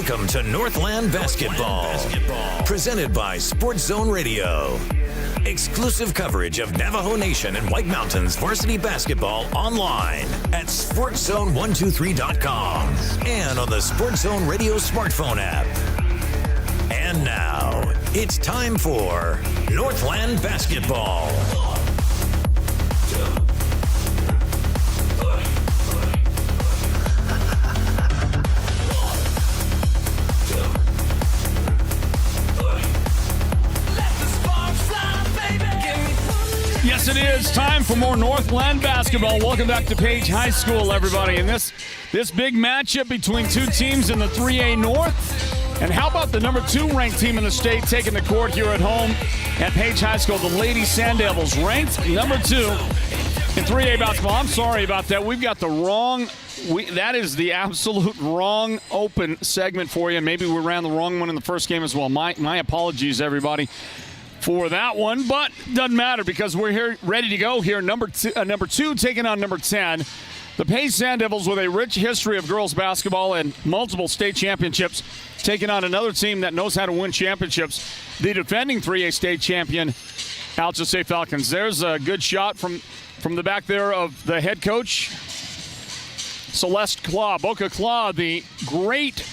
Welcome to Northland Basketball, presented by Sports Zone Radio. Exclusive coverage of Navajo Nation and White Mountains varsity basketball online at sportszone123.com and on the Sports Zone Radio smartphone app. And now, it's time for Northland Basketball. Yes, it is time for more Northland basketball. Welcome back to Page High School, everybody. And this big matchup between two teams in the 3A North. And how about the number 2 ranked team in the state taking the court here at home at Page High School, the Lady Sand Devils, ranked number 2 in 3A basketball. I'm sorry about that. We've got the wrong that is the absolute wrong open segment for you. Maybe we ran the wrong one in the first game as well. My apologies, everybody, for that one, but doesn't matter because we're here ready to go here. Number 2 taking on number 10. The Page Sand Devils, with a rich history of girls basketball and multiple state championships, taking on another team that knows how to win championships, the defending 3A state champion, Alchesay Falcons. There's a good shot from the back there of the head coach, Celeste Claw. Boca Claw, the great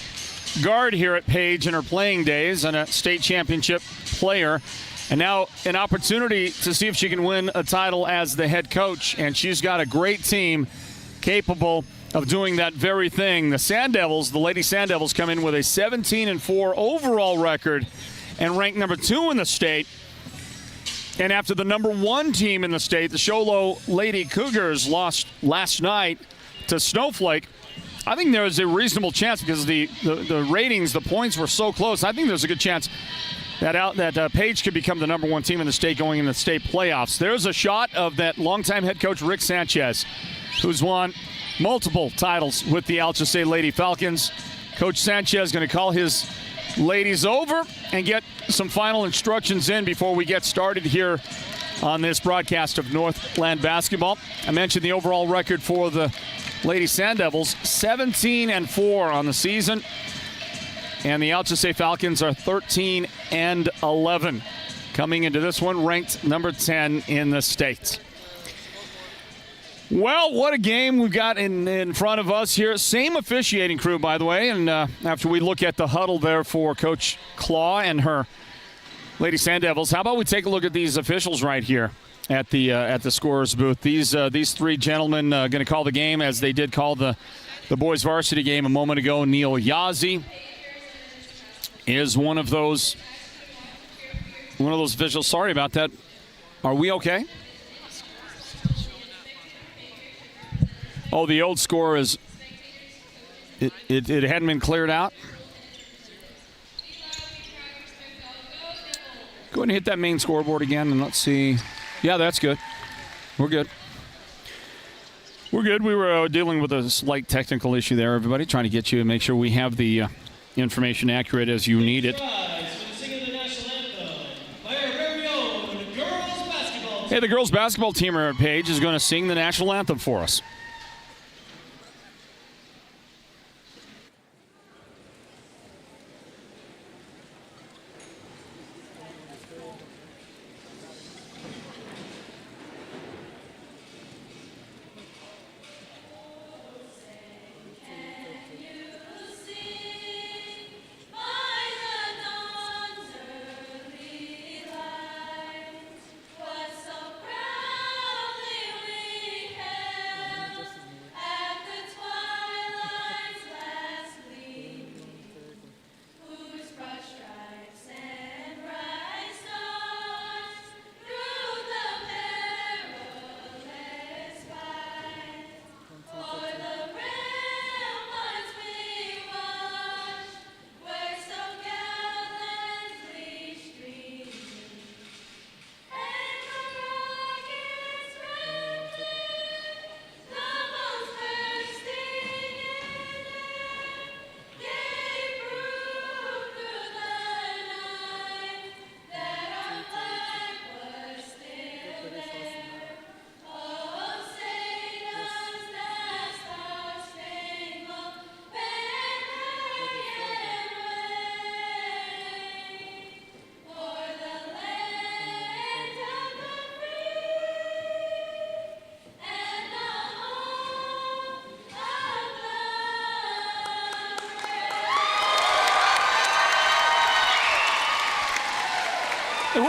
guard here at Page in her playing days and a state championship player. And now an opportunity to see if she can win a title as the head coach. And she's got a great team capable of doing that very thing. The Sand Devils, the Lady Sand Devils, come in with a 17-4 overall record and ranked number 2 in the state. And after the number 1 team in the state, the Sholo Lady Cougars, lost last night to Snowflake, I think there is a reasonable chance because the ratings, the points were so close. I think there's a good chance that Page could become the number 1 team in the state going in the state playoffs. There's a shot of that longtime head coach Rick Sanchez, who's won multiple titles with the Alchesay Lady Falcons. Coach Sanchez going to call his ladies over and get some final instructions in before we get started here on this broadcast of Northland Basketball. I mentioned the overall record for the Lady Sand Devils, 17-4 on the season. And the Alchesay Falcons are 13-11. Coming into this one, ranked number 10 in the state. Well, what a game we've got in front of us here. Same officiating crew, by the way. And after we look at the huddle there for Coach Claw and her Lady Sand Devils, how about we take a look at these officials right here at the scorer's booth. These 3 gentlemen going to call the game as they did call the boys varsity game a moment ago. Neil Yazzie is one of those officials. Sorry about that. Are we okay? Oh, the old score is it hadn't been cleared out. Go ahead and hit that main scoreboard again and let's see. Yeah, that's good. We're good. We're good. We were dealing with a slight technical issue there, everybody, trying to get you and make sure we have the information accurate as you need it. Hey, the girls basketball team here at Page is going to sing the national anthem for us.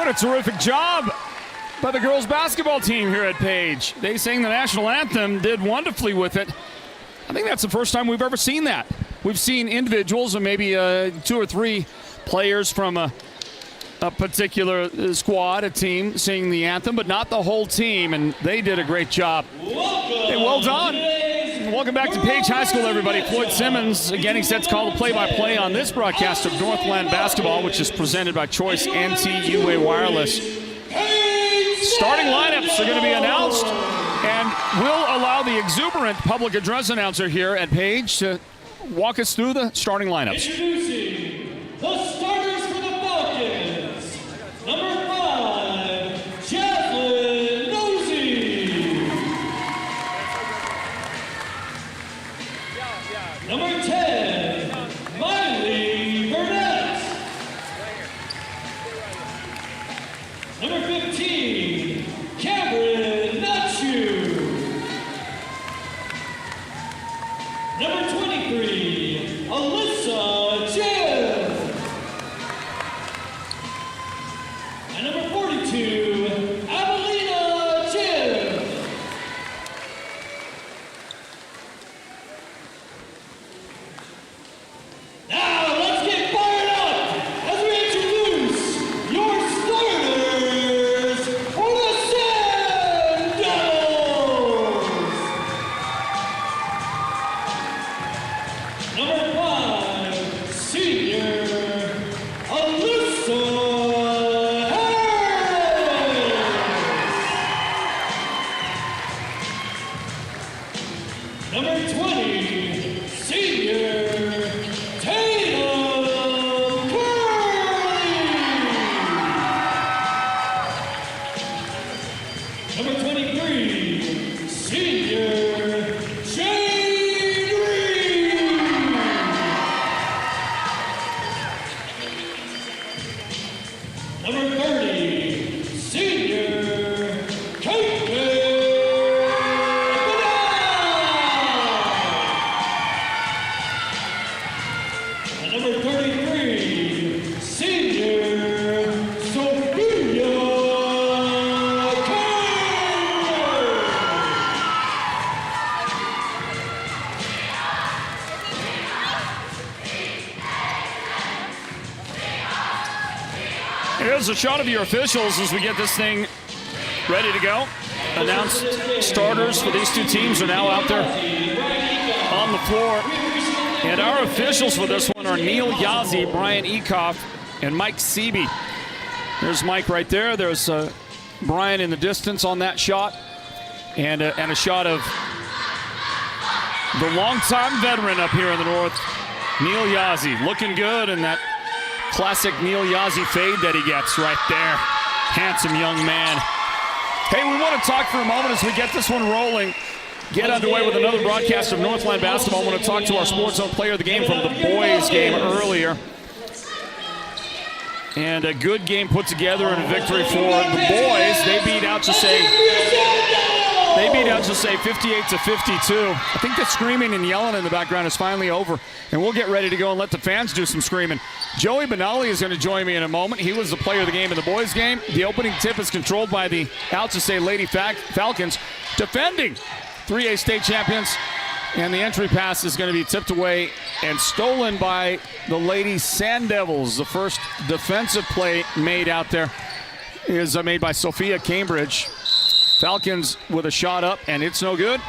doing a terrific job by the girls basketball team here at Page. They sang the national anthem, did wonderfully with it. I think that's the first time we've ever seen that. We've seen individuals and maybe 2 or 3 players from a particular squad, a team, sing the anthem, but not the whole team, and they did a great job. Hey, well done. Welcome back to Page High School, everybody. Floyd Simmons getting set to call the play-by-play on this broadcast of Northland basketball, which is presented by Choice NTUA Wireless. Starting lineups are going to be announced, and we'll allow the exuberant public address announcer here at Page to walk us through the starting lineups. Introducing the starters for the Falcons. Number 5, Javelin Nosey. Number 10, Miley Burnett. Number 15, Cameron Nachu. Number 23, Alyssa Jim. And number 42, Avelina Jim. Now let's get fired up as we introduce your starters for the Sand Devils. Number 5, senior Alyssa Harris. Number 20, senior Tatum Curley. Number 23, senior Jade Reed. Number 30, senior Caitlin Benal. And number 33, senior Sophia Campbell. Here's a shot of your officials as we get this thing ready to go. Announced starters for these 2 teams are now out there on the floor. And our officials for this one are Neil Yazzie, Brian Ekoff, and Mike Seeby. There's Mike right there. There's Brian in the distance on that shot. And a shot of the longtime veteran up here in the north, Neil Yazzie. Looking good in that classic Neil Yazzie fade that he gets right there. Handsome young man. Hey, we want to talk for a moment as we get this one rolling. Get underway with another broadcast of Northland basketball. I want to talk to our Sports Zone player of the game from the boys game earlier. And a good game put together and a victory for the boys. They beat Alchesay 58-52. I think the screaming and yelling in the background is finally over. And we'll get ready to go and let the fans do some screaming. Joey Benali is going to join me in a moment. He was the player of the game in the boys game. The opening tip is controlled by the Alchesay Lady Falcons, defending 3A state champions. And the entry pass is going to be tipped away and stolen by the Lady Sand Devils. The first defensive play made out there is made by Sophia Cambridge. Falcons with a shot up, and it's no good.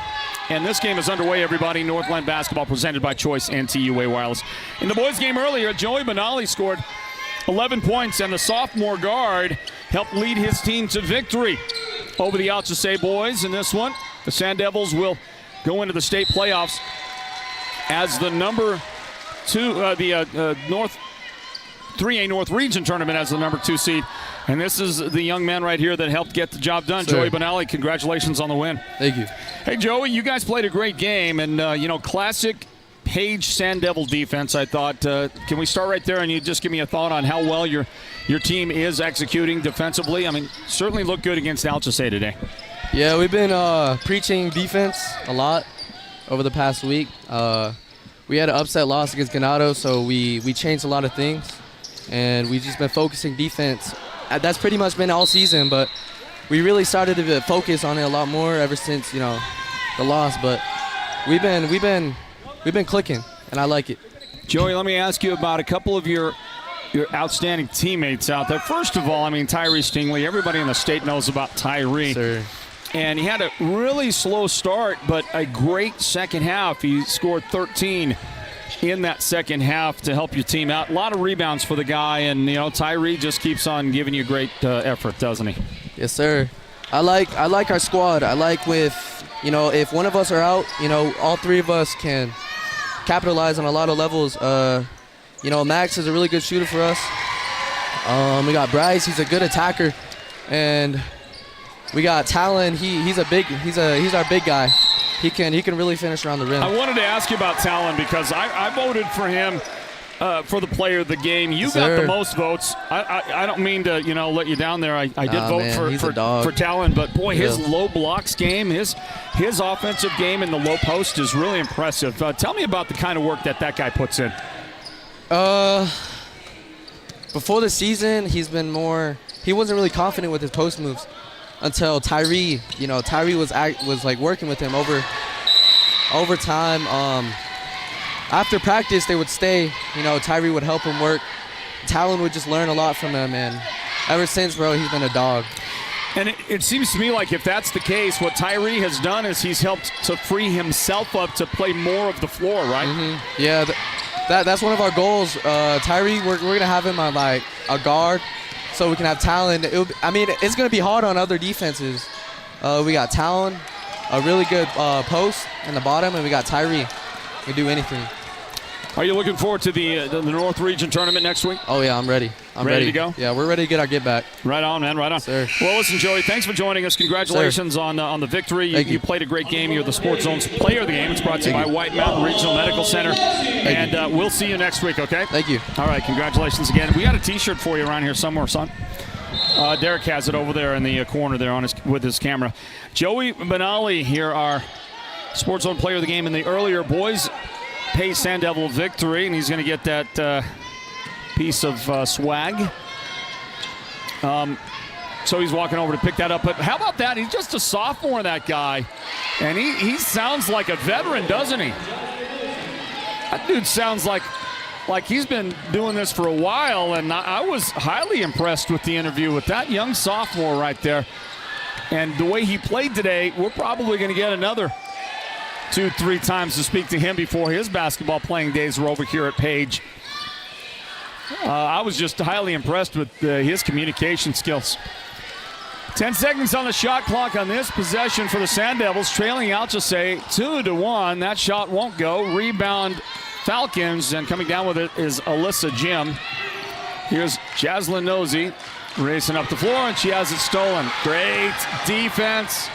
And this game is underway, everybody. Northland basketball presented by Choice NTUA Wireless. In the boys game earlier, Joey Benali scored 11 points, and the sophomore guard helped lead his team to victory over the Alchesay boys in this one. The Sand Devils will go into the state playoffs as the number 2, North 3A North Region tournament as the number 2 seed. And this is the young man right here that helped get the job done. Sir. Joey Benali, congratulations on the win. Thank you. Hey, Joey, you guys played a great game, and, classic Page Sand Devil defense, I thought. Can we start right there, and you just give me a thought on how well your team is executing defensively? I mean, certainly looked good against Alchesay today. Yeah, we've been preaching defense a lot over the past week. We had an upset loss against Ganado, so we changed a lot of things, and we've just been focusing defense that's pretty much been all season, but we really started to focus on it a lot more ever since, the loss. But we've been clicking, and I like it. Joey, let me ask you about a couple of your outstanding teammates out there. First of all, Tyree Stingley. Everybody in the state knows about Tyree. Sir. And he had a really slow start, but a great second half. He scored 13 in that second half to help your team out. A lot of rebounds for the guy, and Tyree just keeps on giving you great effort, doesn't he? Yes, sir. I like our squad. I like if one of us are out, all three of us can capitalize on a lot of levels. Max is a really good shooter for us. We got Bryce. He's a good attacker, and we got Talon. He's our big guy. He can really finish around the rim. I wanted to ask you about Talon because I voted for him for the player of the game. You got the most votes. I don't mean to let you down there. I did vote for Talon, but boy, his low blocks game, his offensive game in the low post is really impressive. Tell me about the kind of work that guy puts in. Before the season, he wasn't really confident with his post moves until Tyree. Tyree was like working with him over time. After practice, they would stay. Tyree would help him work. Talon would just learn a lot from him, and ever since, bro, he's been a dog. And it seems to me like if that's the case, what Tyree has done is he's helped to free himself up to play more of the floor, right? Mm-hmm. Yeah, that's one of our goals. Tyree, we're going to have him on like a guard so we can have Talon. It's going to be hard on other defenses. We got Talon, a really good post in the bottom, and we got Tyree. We can do anything. Are you looking forward to the North Region tournament next week? Oh, yeah, I'm ready. I'm ready to go? Yeah, we're ready to get our get back. Right on, man, right on. Sir. Well, listen, Joey, thanks for joining us. Congratulations on the victory. You played a great game. You're the Sports Zone's player of the game. It's brought to you by White Mountain Regional Medical Center. And we'll see you next week, okay? Thank you. All right, congratulations again. We got a T-shirt for you around here somewhere, son. Derek has it over there in the corner there with his camera. Joey Benali here, our Sports Zone player of the game in the earlier boys Pace Sand Devil victory, and he's going to get that piece of swag. So he's walking over to pick that up. But how about that? He's just a sophomore, that guy. And he sounds like a veteran, doesn't he? That dude sounds like he's been doing this for a while, and I was highly impressed with the interview with that young sophomore right there. And the way he played today, we're probably going to get another 2-3 times to speak to him before his basketball playing days are over here at Page. I was just highly impressed with his communication skills. 10 seconds on the shot clock on this possession for the Sand Devils, trailing Alchesay 2-1. That shot won't go. Rebound Falcons, and coming down with it is Alyssa Jim. Here's Jaslyn Nosey racing up the floor, and she has it stolen. Great defense.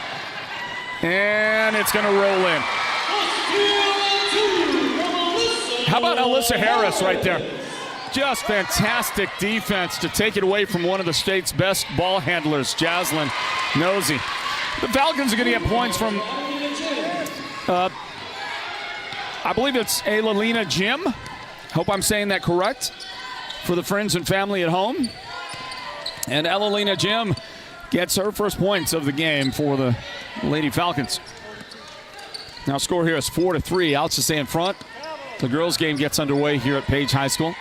And it's going to roll in. How about Alyssa Harris right there? Just fantastic defense to take it away from one of the state's best ball handlers, Jaslyn Nosey. The Falcons are going to get points from, I believe it's Alalina Jim. Hope I'm saying that correct for the friends and family at home. And Alalina Jim gets her first points of the game for the Lady Falcons. Now score here is 4-3. Alchesay in front. The girls game gets underway here at Page High School.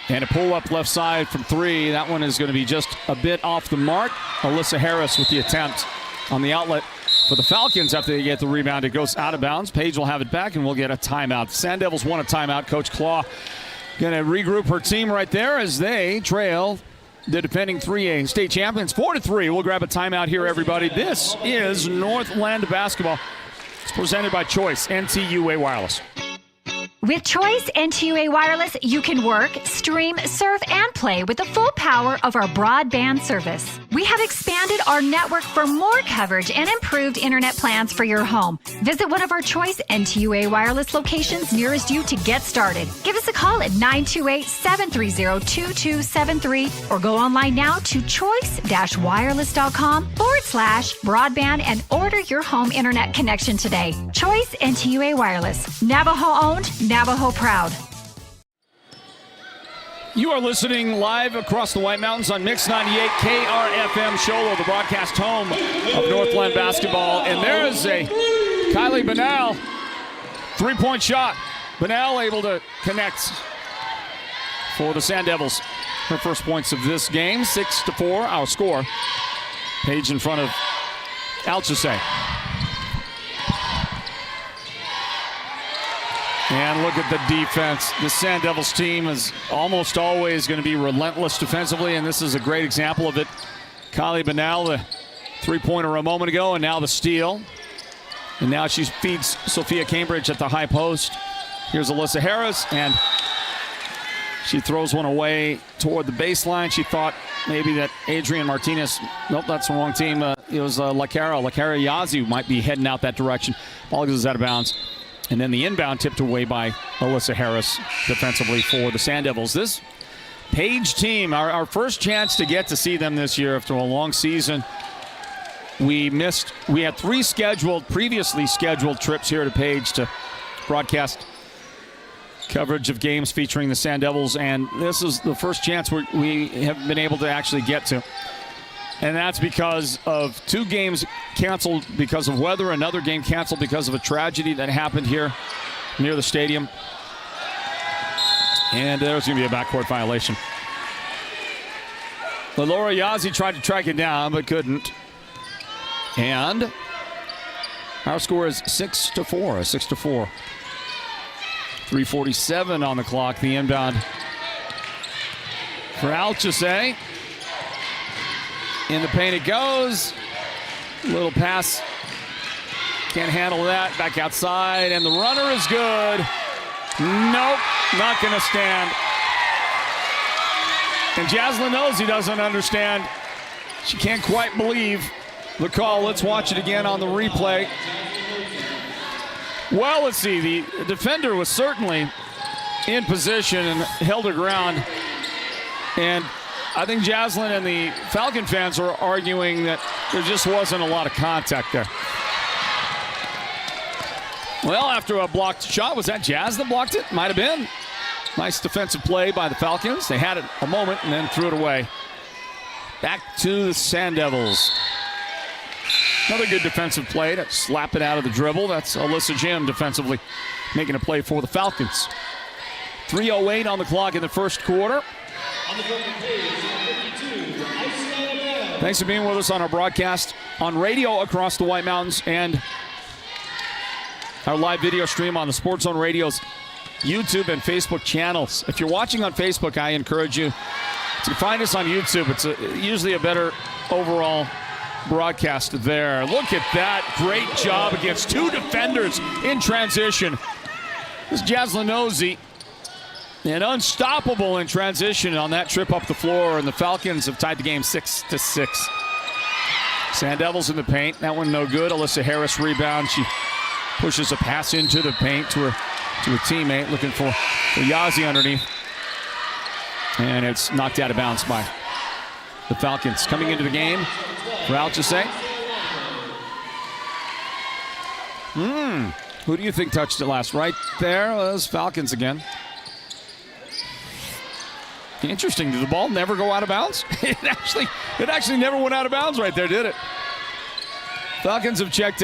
And a pull-up left side from three. That one is going to be just a bit off the mark. Alyssa Harris with the attempt on the outlet for the Falcons after they get the rebound. It goes out of bounds. Page will have it back, and we'll get a timeout. The Sand Devils want a timeout. Coach Claw going to regroup her team right there as they trail the defending 3A state champions 4-3. We'll grab a timeout here, everybody. This is Northland basketball. It's presented by Choice NTUA Wireless. With Choice NTUA Wireless, you can work, stream, surf, and play with the full power of our broadband service. We have expanded our network for more coverage and improved internet plans for your home. Visit one of our Choice NTUA Wireless locations nearest you to get started. Give us a call at 928-730-2273 or go online now to choice-wireless.com/broadband and order your home internet connection today. Choice NTUA Wireless. Navajo owned, Navajo proud. You are listening live across the White Mountains on Mix 98 KRFM Sholo, the broadcast home of Northland basketball. And there is a Kylie Banal three-point shot. Banal able to connect for the Sand Devils. Her first points of this game, 6-4, our score. Page in front of Alchesay. And look at the defense. The Sand Devils team is almost always going to be relentless defensively, and this is a great example of it. Kylie Banal, the three-pointer a moment ago, and now the steal. And now she feeds Sophia Cambridge at the high post. Here's Alyssa Harris, and she throws one away toward the baseline. She thought maybe that Adrian Martinez, nope, that's the wrong team. It was Lakara Yazzie might be heading out that direction. Ball goes out of bounds. And then the inbound tipped away by Alyssa Harris defensively for the Sand Devils. This Page team, our first chance to get to see them this year after a long season. We had three previously scheduled trips here to Page to broadcast coverage of games featuring the Sand Devils, and this is the first chance we have been able to actually get to. And that's because of two games canceled because of weather, another game canceled because of a tragedy that happened here near the stadium. And there's going to be a backcourt violation. Laura Yazzie tried to track it down, but couldn't. And our score is 6-4, 6-4. 3:47 on the clock. The inbound for Alchesay. In the paint it goes. Little pass. Can't handle that. Back outside. And the runner is good. Nope. Not going to stand. And Jaslyn Nosey doesn't understand. She can't quite believe the call. Let's watch it again on the replay. Well, let's see. The defender was certainly in position and held her ground. And I think Jaslyn and the Falcon fans are arguing that there just wasn't a lot of contact there. Well, after a blocked shot, was that Jazz that blocked it? Might have been. Nice defensive play by the Falcons. They had it a moment and then threw it away. Back to the Sand Devils. Another good defensive play to slap it out of the dribble. That's Alyssa Jim defensively making a play for the Falcons. 3:08 on the clock in the first quarter. Thanks for being with us on our broadcast on radio across the White Mountains and our live video stream on the Sports Zone Radio's YouTube and Facebook channels. If you're watching on Facebook, I encourage you to find us on YouTube. It's usually a better overall broadcast there. Look at that. Great job against two defenders in transition. This is Jaslyn Nosey. And unstoppable in transition on that trip up the floor, and the Falcons have tied the game 6-6. Sand Devils in the paint. That one no good. Alyssa Harris rebound. She pushes a pass into the paint to a teammate looking for Yazzie underneath. And it's knocked out of bounds by the Falcons. Coming into the game for Alchesay. Who do you think touched it last? Right there was Falcons again. Interesting. Did the ball never go out of bounds? It actually never went out of bounds right there, did it? Falcons have checked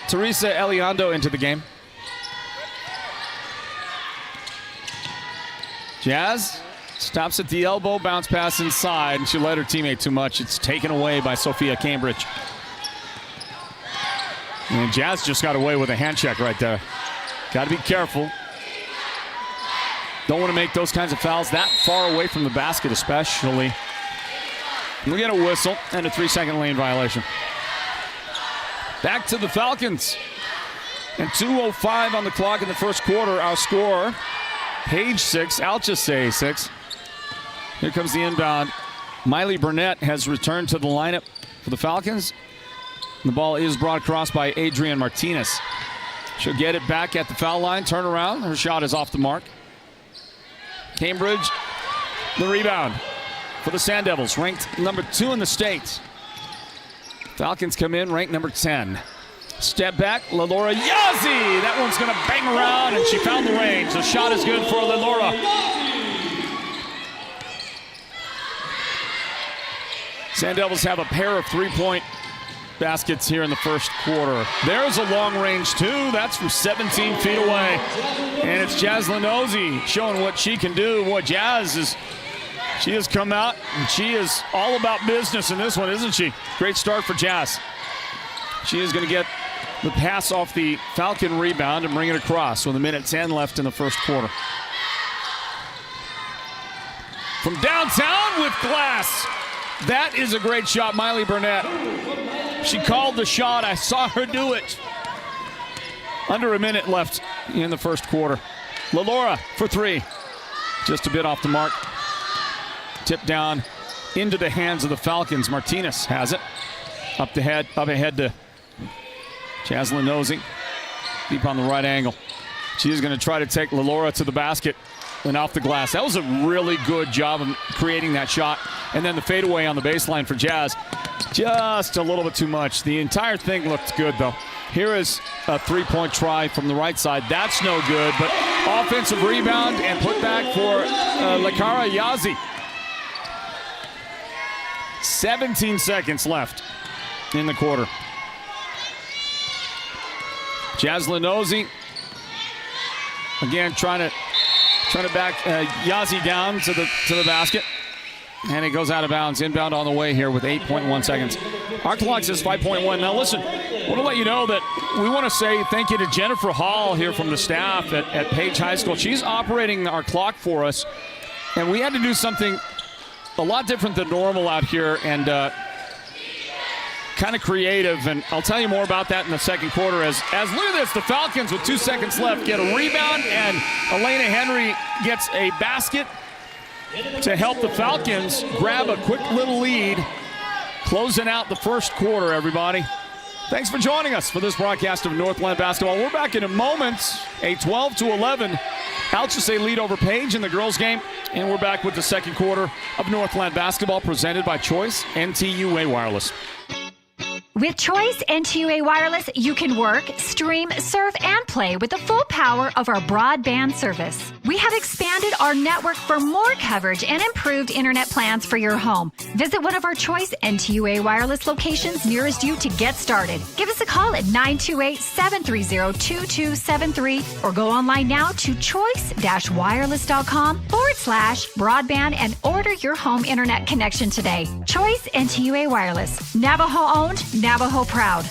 Teresa Elizondo into the game. Jazz stops at the elbow, bounce pass inside, and she led her teammate too much. It's taken away by Sophia Cambridge. And Jazz just got away with a hand check right there. Got to be careful. Don't want to make those kinds of fouls that far away from the basket, especially. We get a whistle and a 3-second lane violation. Back to the Falcons. And 2:05 on the clock in the first quarter. Our score, Page 6, Alchesay 6. Here comes the inbound. Miley Burnett has returned to the lineup for the Falcons. The ball is brought across by Adrian Martinez. She'll get it back at the foul line, turn around. Her shot is off the mark. Cambridge, the rebound for the Sand Devils, ranked number 2 in the state. Falcons come in ranked number 10. Step back, Laura Yazzie. That one's going to bang around, and she found the range. The shot is good for Laura. Sand Devils have a pair of three-point baskets here in the first quarter. There's a long range two. That's from 17 feet away. And it's Jazz Lenosi showing what she can do. Boy, she has come out and she is all about business in this one, isn't she? Great start for Jazz. She is going to get the pass off the Falcon rebound and bring it across with 1:10 left in the first quarter. From downtown with glass. That is a great shot, Miley Burnett. She called the shot. I saw her do it. Under a minute left in the first quarter. LaLaura for three. Just a bit off the mark. Tipped down into the hands of the Falcons. Martinez has it. Up ahead to Jazz Lenosi. Deep on the right angle. She is going to try to take LaLaura to the basket and off the glass. That was a really good job of creating that shot. And then the fadeaway on the baseline for Jazz. Just a little bit too much. The entire thing looked good, though. Here is a three-point try from the right side. That's no good, but offensive rebound and put back for Lakara Yazi. 17 seconds left in the quarter. Jazz Lenosi again trying to back Yazi down to the basket. And it goes out of bounds. Inbound on the way here with 8.1 seconds. Our clock says 5.1. Now listen, I want to let you know that we want to say thank you to Jennifer Hall here from the staff at Page High School. She's operating our clock for us. And we had to do something a lot different than normal out here and kind of creative. And I'll tell you more about that in the second quarter as look at this, the Falcons with 2 seconds left get a rebound and Elena Henry gets a basket to help the Falcons grab a quick little lead, closing out the first quarter, everybody. Thanks for joining us for this broadcast of Northland basketball. We're back in a moment, a 12-11 Alchesay lead over Page in the girls' game, and we're back with the second quarter of Northland basketball presented by Choice NTUA Wireless. With Choice NTUA Wireless, you can work, stream, surf, and play with the full power of our broadband service. We have expanded our network for more coverage and improved internet plans for your home. Visit one of our Choice NTUA Wireless locations nearest you to get started. Give us a call at 928-730-2273 or go online now to choice-wireless.com/broadband and order your home internet connection today. Choice NTUA Wireless. Navajo owned, Navajo proud.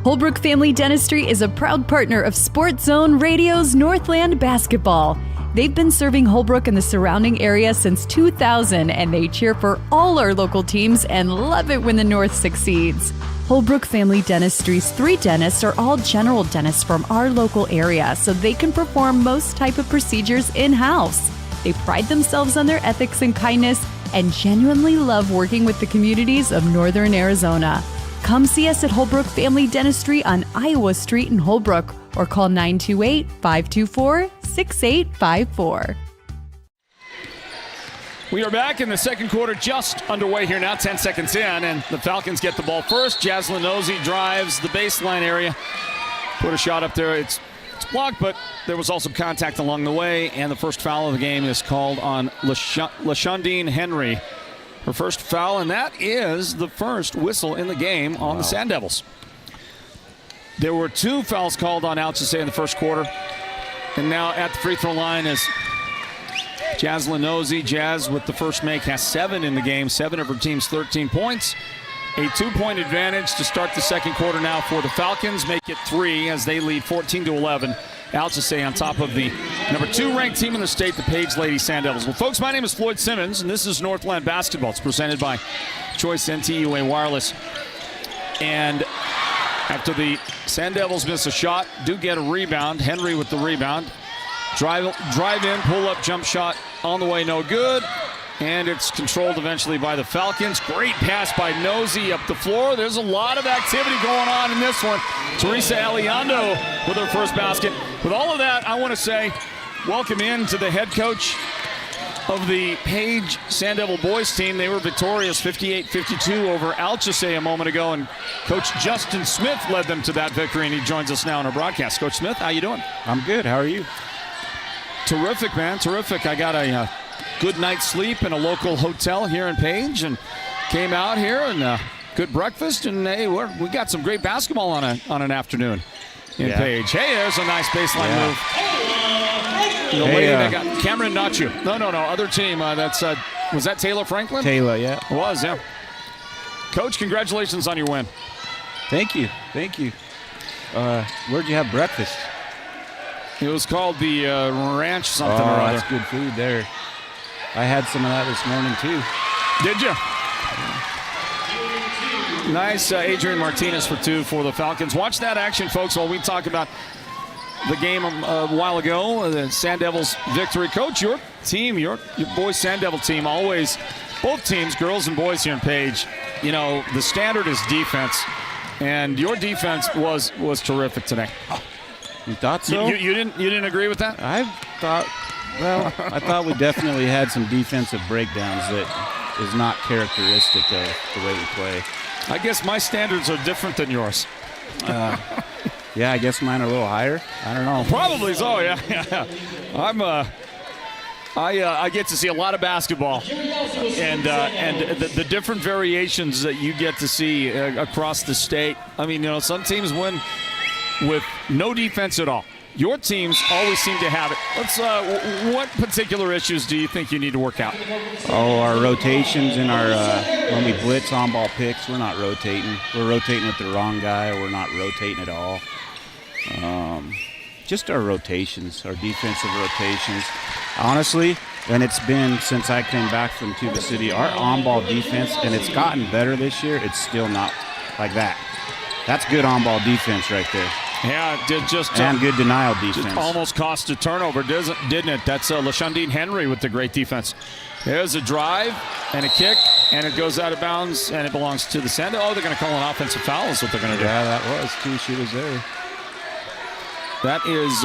Holbrook Family Dentistry is a proud partner of Sports Zone Radio's Northland Basketball. They've been serving Holbrook and the surrounding area since 2000, and they cheer for all our local teams and love it when the North succeeds. Holbrook Family Dentistry's 3 dentists are all general dentists from our local area, so they can perform most type of procedures in-house. They pride themselves on their ethics and kindness and genuinely love working with the communities of Northern Arizona. Come see us at Holbrook Family Dentistry on Iowa Street in Holbrook or call 928-524-6854. We are back in the second quarter, just underway here now, 10 seconds in, and the Falcons get the ball first. Jazz Lenosi drives the baseline area, put a shot up there. It's blocked, but there was also contact along the way, and the first foul of the game is called on LaShondine Henry. Her first foul, and that is the first whistle in the game on the Sand Devils. There were 2 fouls called on Alchesay in the first quarter, and now at the free throw line is Jazz Lenosi. Jazz with the first make has 7 in the game, 7 of her team's 13 points. A 2-point advantage to start the second quarter now for the Falcons. Make it 3 as they lead 14-11. Alchesay on top of the number 2 ranked team in the state, the Page Lady Sand Devils. Well, folks, my name is Floyd Simmons, and this is Northland Basketball. It's presented by Choice NTUA Wireless. And after the Sand Devils miss a shot, do get a rebound. Henry with the rebound. Drive in, pull up, jump shot on the way, no good. And it's controlled eventually by the Falcons. Great pass by Nosey up the floor. There's a lot of activity going on in this one. Teresa Aliando with her first basket. With all of that, I want to say welcome in to the head coach of the Page Sand Devil boys team. They were victorious 58-52 over Alchesay a moment ago, and Coach Justin Smith led them to that victory, and he joins us now on our broadcast. Coach Smith, how you doing? I'm good. How are you? Terrific, man. Terrific. I got a good night's sleep in a local hotel here in Page and came out here and good breakfast, and hey, we got some great basketball on an afternoon in Page. Hey, there's a nice baseline move. The lady that got Cameron, not you. No, other team. That's was that Taylor Franklin? Taylor, yeah. It was, yeah. Coach, congratulations on your win. Thank you. Where'd you have breakfast? It was called the Ranch something or other. That's good food there. I had some of that this morning too. Did you? Nice Adrian Martinez for 2 for the Falcons. Watch that action, folks, while we talk about the game a while ago, the Sand Devils victory. Coach, your team, your boys Sand Devil team, always, both teams, girls and boys here in Page, you know, the standard is defense, and your defense was terrific today. You thought so? You didn't agree with that? I thought we definitely had some defensive breakdowns that is not characteristic of the way we play. I guess my standards are different than yours. Yeah, I guess mine are a little higher. I don't know. Probably so, yeah. I get to see a lot of basketball, and the different variations that you get to see across the state. I mean, you know, some teams win with no defense at all. Your teams always seem to have it. What particular issues do you think you need to work out? Oh, our rotations and our when we blitz on-ball picks, we're not rotating. We're rotating with the wrong guy. We're not rotating at all. Just our rotations, our defensive rotations. Honestly, and it's been since I came back from Tuba City, our on-ball defense, and it's gotten better this year, it's still not like that. That's good on-ball defense right there. Yeah, it did just and good denial defense. Just almost cost a turnover, didn't it? That's LaShundine Henry with the great defense. There's a drive and a kick, and it goes out of bounds, and it belongs to the Sand. Oh, they're going to call an offensive foul is what they're going to do. Yeah, that was too. She was there. That is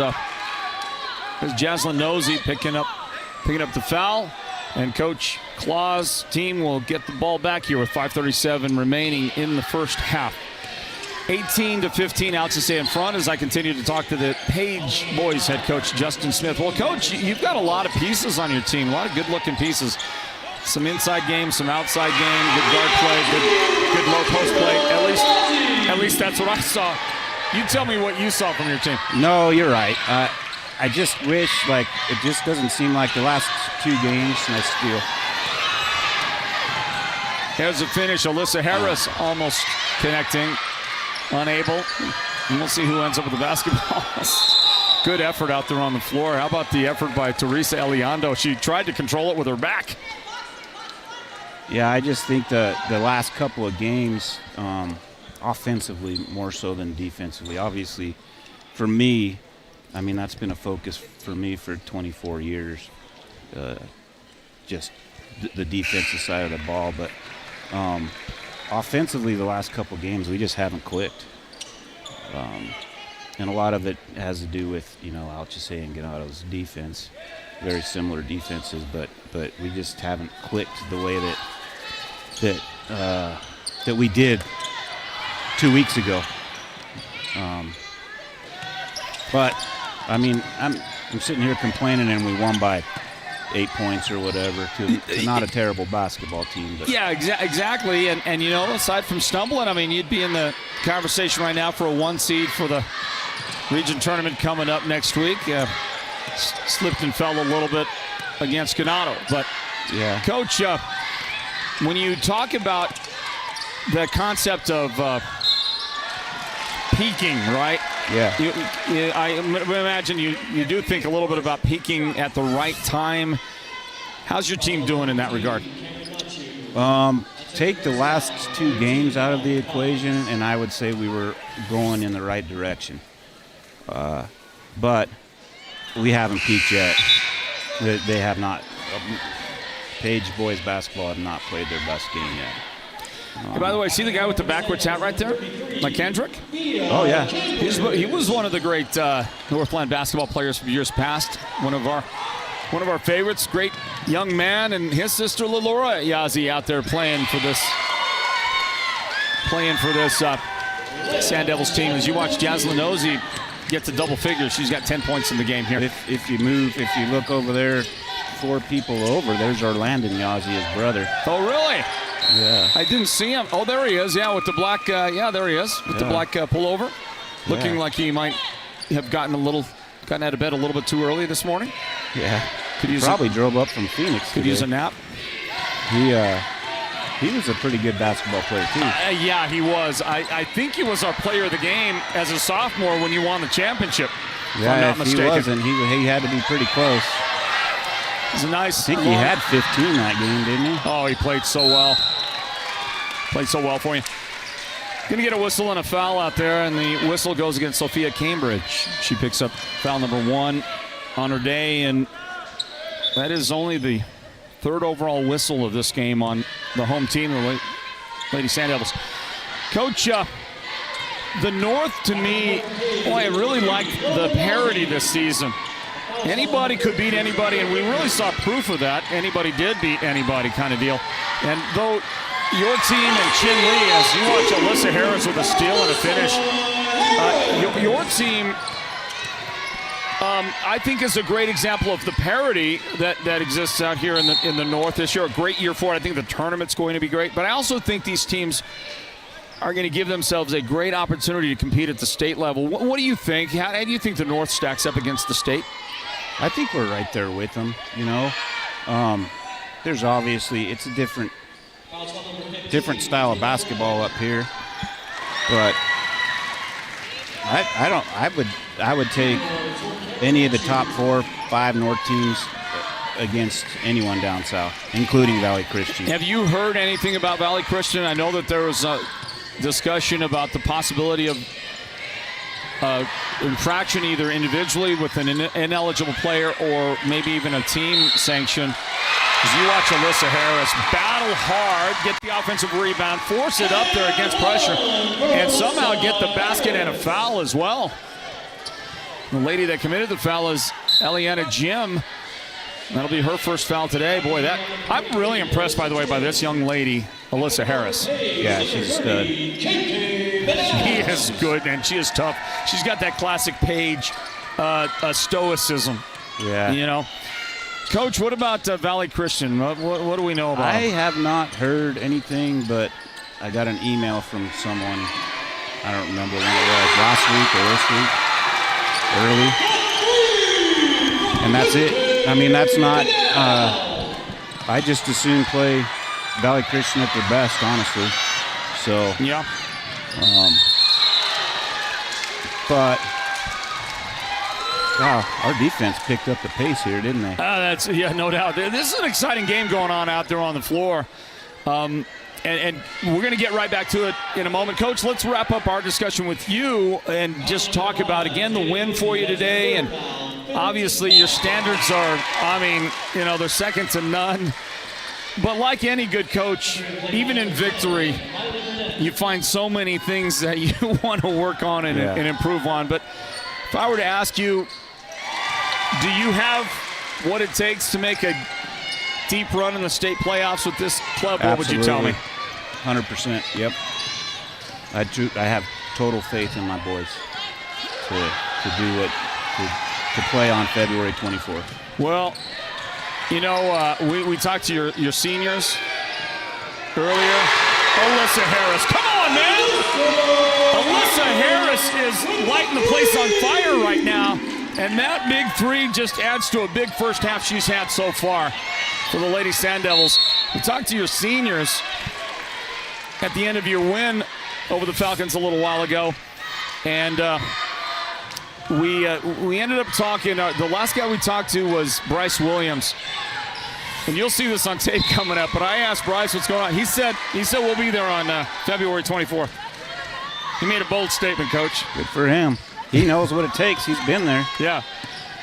Jaslyn Nosey picking up the foul, and Coach Claus' team will get the ball back here with 5:37 remaining in the first half. 18-15, Alchesay in front as I continue to talk to the Page boys head coach, Justin Smith. Well, Coach, you've got a lot of pieces on your team, a lot of good-looking pieces. Some inside game, some outside game, good guard play, good low post play. At least that's what I saw. You tell me what you saw from your team. No, you're right. I just wish, like, it just doesn't seem like the last 2 games. Nice steal. There's a finish. Alyssa Harris almost connecting. Unable. And we'll see who ends up with the basketball. Good effort out there on the floor. How about the effort by Teresa Eliando? She tried to control it with her back. Yeah, I just think the last couple of games, offensively more so than defensively. Obviously, for me, I mean, that's been a focus for me for 24 years, just the defensive side of the ball. But offensively, the last couple games, we just haven't clicked. And a lot of it has to do with, you know, Alchesay and Ganado's defense. Very similar defenses, but we just haven't clicked the way that we did 2 weeks ago. But, I mean, I'm sitting here complaining and we won by 8 points or whatever to not a terrible basketball team. But. Yeah, exactly. And, you know, aside from stumbling, I mean, you'd be in the conversation right now for a 1 seed for the region tournament coming up next week. Slipped and fell a little bit against Ganado. But, yeah, Coach, when you talk about the concept of peaking, right? Yeah. I imagine you do think a little bit about peaking at the right time. How's your team doing in that regard? Take the last 2 games out of the equation, and I would say we were going in the right direction. But we haven't peaked yet. They have not. Page boys basketball have not played their best game yet. Hey, by the way, see the guy with the backwards hat right there? McKendrick? Oh, yeah. He was one of the great Northland basketball players from years past. One of our favorites. Great young man, and his sister Lalora Yazi out there playing for this Sand Devils team. As you watch Jaslyn Nosey get to double figures, she's got 10 points in the game here. If you look over there, 4 people over, there's our Landon Yazi, his brother. Oh, really? Yeah. I didn't see him. Oh, there he is. Yeah, with the black. There he is with the black pullover, looking like he might have gotten out of bed a little bit too early this morning. Yeah. Probably drove up from Phoenix. Could use a nap. He was a pretty good basketball player too. Yeah, he was. I think he was our player of the game as a sophomore when you won the championship. Yeah, if I'm not mistaken. He wasn't, he had to be pretty close. He's a nice. I think he had 15 that game, didn't he? Oh, he played so well. Played so well for you. Going to get a whistle and a foul out there, and the whistle goes against Sophia Cambridge. She picks up foul number 1 on her day, and that is only the 3rd overall whistle of this game on the home team, the Lady Sand Devils. Coach, the North, to me, I really liked the parity this season. Anybody could beat anybody, and we really saw proof of that. Anybody did beat anybody kind of deal. And though your team and Chin Lee, as you watch Alyssa Harris with a steal and a finish, your team, I think, is a great example of the parity that exists out here in the North this year. A great year for it. I think the tournament's going to be great. But I also think these teams are going to give themselves a great opportunity to compete at the state level. What do you think? How do you think the North stacks up against the state? I think we're right there with them, you know. There's obviously, it's a different style of basketball up here. But I would take any of the top 4 or 5 North teams against anyone down south, including Valley Christian. Have you heard anything about Valley Christian? I know that there was a discussion about the possibility of infraction either individually with an ineligible player or maybe even a team sanction. As you watch Alyssa Harris battle hard, get the offensive rebound, force it up there against pressure, and somehow get the basket and a foul as well. The lady that committed the foul is Eliana Jim. That'll be her first foul today. Boy, I'm really impressed, by the way, by this young lady, Alyssa Harris. Yeah, she's a stud. She is good, and she is tough. She's got that classic Paige stoicism. Yeah. You know. Coach, what about Valley Christian? What do we know about I them? have not heard anything, but I got an email from someone. I don't remember when it was, last week or this week, early. And that's it. I mean, that's not I just assume play Valley Christian at their best, honestly. So yeah. But wow, our defense picked up the pace here, didn't they? That's no doubt. This is an exciting game going on out there on the floor. And we're going to get right back to it in a moment. Coach, let's wrap up our discussion with you and just talk about, again, the win for you today. And obviously your standards are, they're second to none. But like any good coach, even in victory, you find so many things that you want to work on and improve on. But if I were to ask you, do you have what it takes to make a deep run in the state playoffs with this club? What would you tell me? 100%, yep. I have total faith in my boys to do what, to play on February 24th. Well, we talked to your seniors earlier. Alyssa Harris, come on, man! Alyssa Harris is lighting the place on fire right now. And that big 3 just adds to a big first half she's had so far for the Lady Sand Devils. We talked to your seniors at the end of your win over the Falcons a little while ago. And we ended up talking, the last guy we talked to was Bryce Williams. And you'll see this on tape coming up, but I asked Bryce what's going on. He said we'll be there on February 24th. He made a bold statement, Coach. Good for him. He knows what it takes. He's been there. Yeah.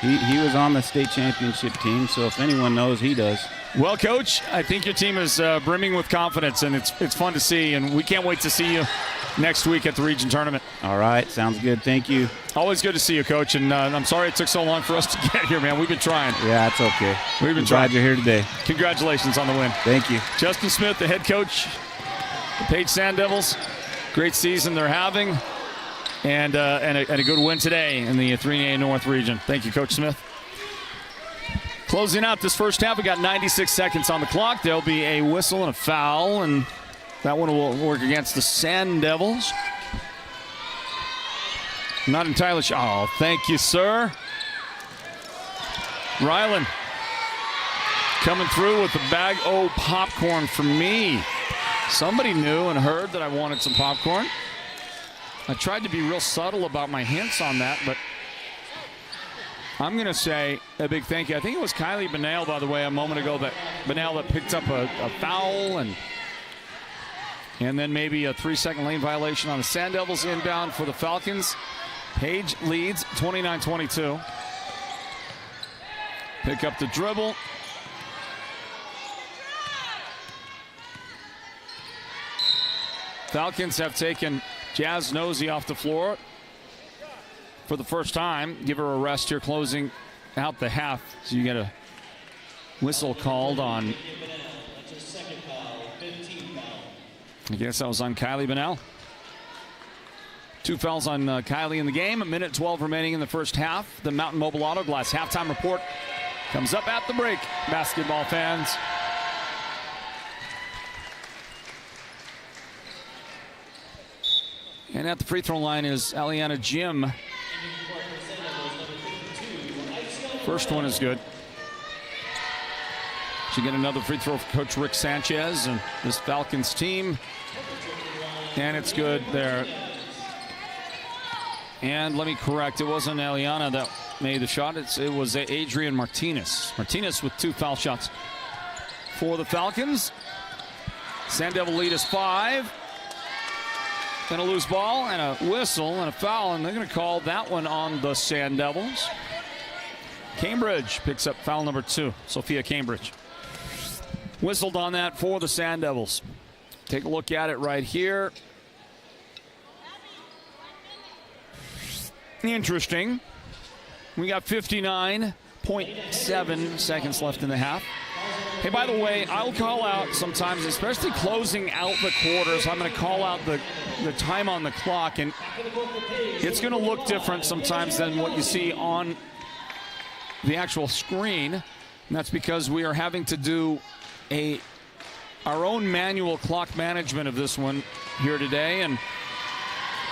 He was on the state championship team, so if anyone knows, he does. Well, Coach, I think your team is brimming with confidence, and it's fun to see, and we can't wait to see you next week at the region tournament. All right, sounds good. Thank you. Always good to see you, Coach, and I'm sorry it took so long for us to get here, man. We've been trying. Yeah, it's okay. We've been glad you're here today. Congratulations on the win. Thank you. Justin Smith, the head coach, the Page Sand Devils. Great season they're having, and a good win today in the 3A North region. Thank you, Coach Smith. Closing out this first half, we got 96 seconds on the clock. There'll be a whistle and a foul, and that one will work against the Sand Devils. Not entirely sure. Oh, thank you, sir. Ryland coming through with the bag of popcorn for me. Somebody knew and heard that I wanted some popcorn. I tried to be real subtle about my hints on that, but I'm going to say a big thank you. I think it was Kylie Benale, by the way, a moment ago, that picked up a foul and then maybe a 3-second lane violation on the Sand Devils inbound for the Falcons. Page leads 29-22. Pick up the dribble. Falcons have taken Jazz Nosey off the floor for the first time. Give her a rest here, closing out the half. So you get a whistle called on. I guess that was on Kylie Benell. 2 fouls on Kylie in the game. 1:12 remaining in the first half. The Mountain Mobile Auto Glass halftime report comes up at the break, basketball fans. And at the free throw line is Aliana Jim. First one is good. She get another free throw for Coach Rick Sanchez and this Falcons team. And it's good there. And let me correct, it wasn't Aliana that made the shot. It was Adrian Martinez. Martinez with 2 foul shots for the Falcons. Sand Devil lead is 5. And a loose ball and a whistle and a foul, and they're going to call that one on the Sand Devils. Cambridge picks up foul number 2. Sophia Cambridge whistled on that for the Sand Devils. Take a look at it right here. Interesting. We got 59.7 seconds left in the half. Hey, by the way, I'll call out sometimes, especially closing out the quarters, I'm going to call out the time on the clock, and it's going to look different sometimes than what you see on the actual screen. And that's because we are having to do our own manual clock management of this one here today, and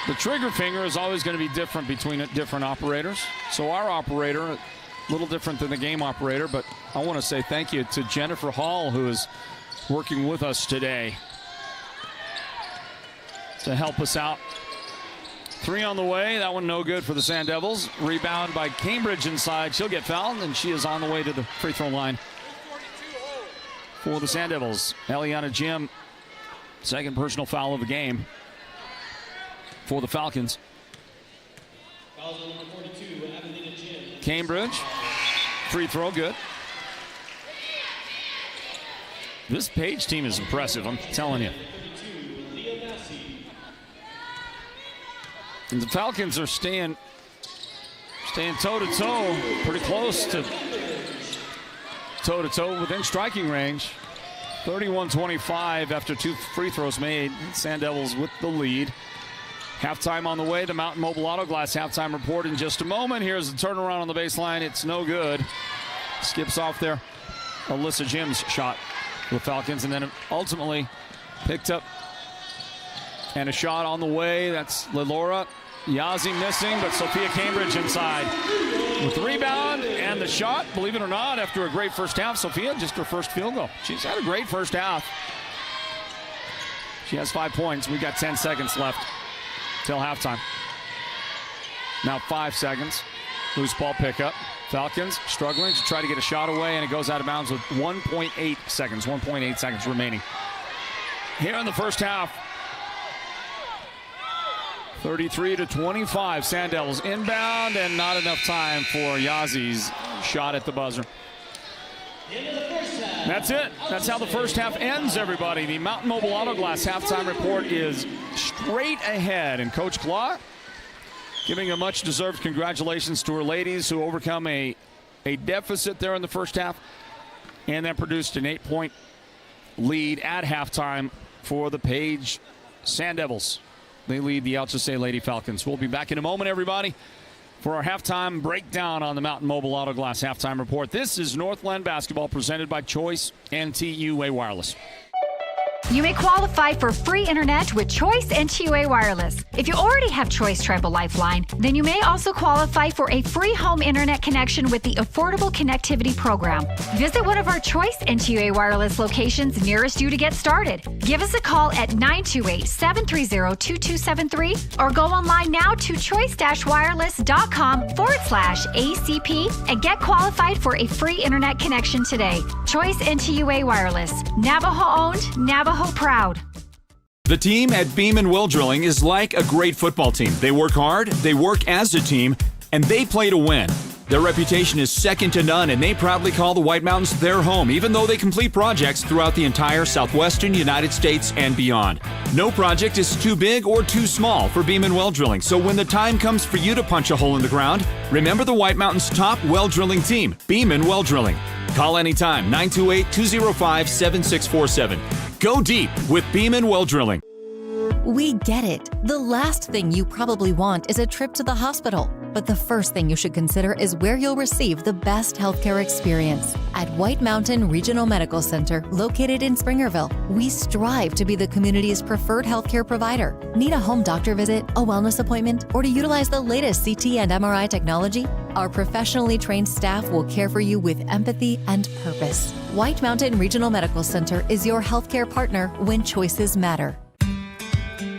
the trigger finger is always going to be different between different operators. So our operator, a little different than the game operator, but I want to say thank you to Jennifer Hall, who is working with us today to help us out. 3 on the way. That one no good for the Sand Devils. Rebound by Cambridge inside. She'll get fouled, and she is on the way to the free throw line for the Sand Devils. Eliana Jim, second personal foul of the game for the Falcons. Cambridge, free throw, good. This Page team is impressive, I'm telling you. And the Falcons are staying toe-to-toe, pretty close to toe-to-toe within striking range. 31-25 after 2 free throws made. Sand Devils with the lead. Halftime on the way. The Mountain Mobile Auto Glass halftime report in just a moment. Here's the turnaround on the baseline. It's no good. Skips off there. Alyssa Jim's shot for the Falcons, and then ultimately picked up. And a shot on the way. That's Lilora. Yazzie missing, but Sophia Cambridge inside with the rebound and the shot. Believe it or not, after a great first half, Sophia just her first field goal. She's had a great first half. She has 5 points. We got 10 seconds left till halftime. Now 5 seconds. Loose ball pickup. Falcons struggling to try to get a shot away, and it goes out of bounds with 1.8 seconds remaining. Here in the first half. 33-25, Sand Devils inbound, and not enough time for Yazzie's shot at the buzzer. That's it. That's how the first half ends, everybody. The Mountain Mobile Auto Glass halftime report is straight ahead, and Coach Claw giving a much-deserved congratulations to her ladies who overcome a deficit there in the first half and then produced an 8-point lead at halftime for the Page Sand Devils. They lead the Alchesay Lady Falcons. We'll be back in a moment, everybody. for our halftime breakdown on the Mountain Mobile Auto Glass halftime report. This is Northland basketball presented by Choice NTUA Wireless. You may qualify for free internet with Choice NTUA Wireless. If you already have Choice Tribal Lifeline, then you may also qualify for a free home internet connection with the Affordable Connectivity Program. Visit one of our Choice NTUA Wireless locations nearest you to get started. Give us a call at 928-730-2273 or go online now to choice-wireless.com/ACP and get qualified for a free internet connection today. Choice NTUA Wireless. Navajo owned, Navajo proud. The team at Beeman Well Drilling is like a great football team. They work hard, they work as a team, and they play to win. Their reputation is second to none, and they proudly call the White Mountains their home, even though they complete projects throughout the entire southwestern United States and beyond. No project is too big or too small for Beeman Well Drilling, so when the time comes for you to punch a hole in the ground, remember the White Mountains' top well drilling team, Beeman Well Drilling. Call anytime, 928-205-7647. Go deep with Beeman Well Drilling. We get it. The last thing you probably want is a trip to the hospital. But the first thing you should consider is where you'll receive the best healthcare experience. At White Mountain Regional Medical Center, located in Springerville, we strive to be the community's preferred healthcare provider. Need a home doctor visit, a wellness appointment, or to utilize the latest CT and MRI technology? Our professionally trained staff will care for you with empathy and purpose. White Mountain Regional Medical Center is your healthcare partner when choices matter.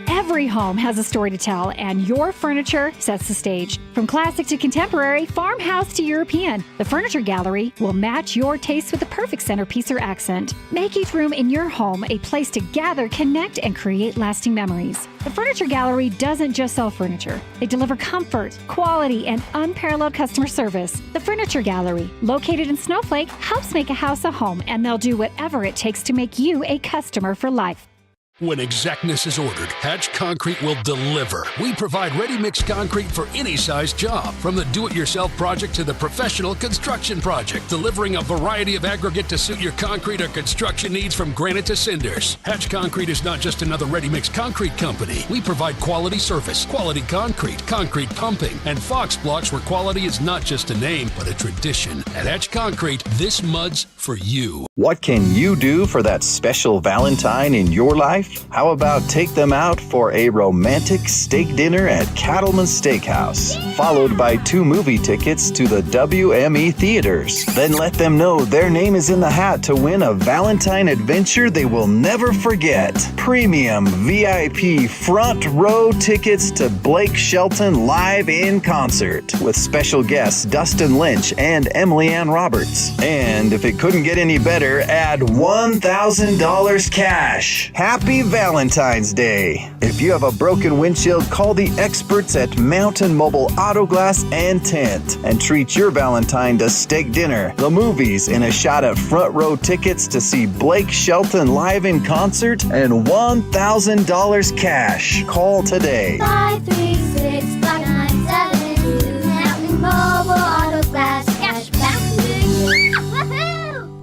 Every home has a story to tell, and your furniture sets the stage. From classic to contemporary, farmhouse to European, the Furniture Gallery will match your taste with the perfect centerpiece or accent. Make each room in your home a place to gather, connect, and create lasting memories. The Furniture Gallery doesn't just sell furniture. They deliver comfort, quality, and unparalleled customer service. The Furniture Gallery, located in Snowflake, helps make a house a home, and they'll do whatever it takes to make you a customer for life. When exactness is ordered, Hatch Concrete will deliver. We provide ready-mix concrete for any size job, from the do-it-yourself project to the professional construction project, delivering a variety of aggregate to suit your concrete or construction needs from granite to cinders. Hatch Concrete is not just another ready-mix concrete company. We provide quality service, quality concrete, concrete pumping, and Fox blocks where quality is not just a name, but a tradition. At Hatch Concrete, this mud's for you. What can you do for that special Valentine in your life? How about take them out for a romantic steak dinner at Cattleman's Steakhouse, followed by 2 movie tickets to the WME theaters. Then let them know their name is in the hat to win a Valentine adventure they will never forget. Premium VIP front row tickets to Blake Shelton live in concert with special guests Dustin Lynch and Emily Ann Roberts. And if it couldn't get any better, add $1,000 cash. Happy Valentine's Day. If you have a broken windshield, call the experts at Mountain Mobile Auto Glass and Tint and treat your Valentine to steak dinner, the movies, and a shot at front row tickets to see Blake Shelton live in concert and $1,000 cash. Call today. 536-5972 Mountain Mobile Auto Glass. Cash back to you. Woohoo!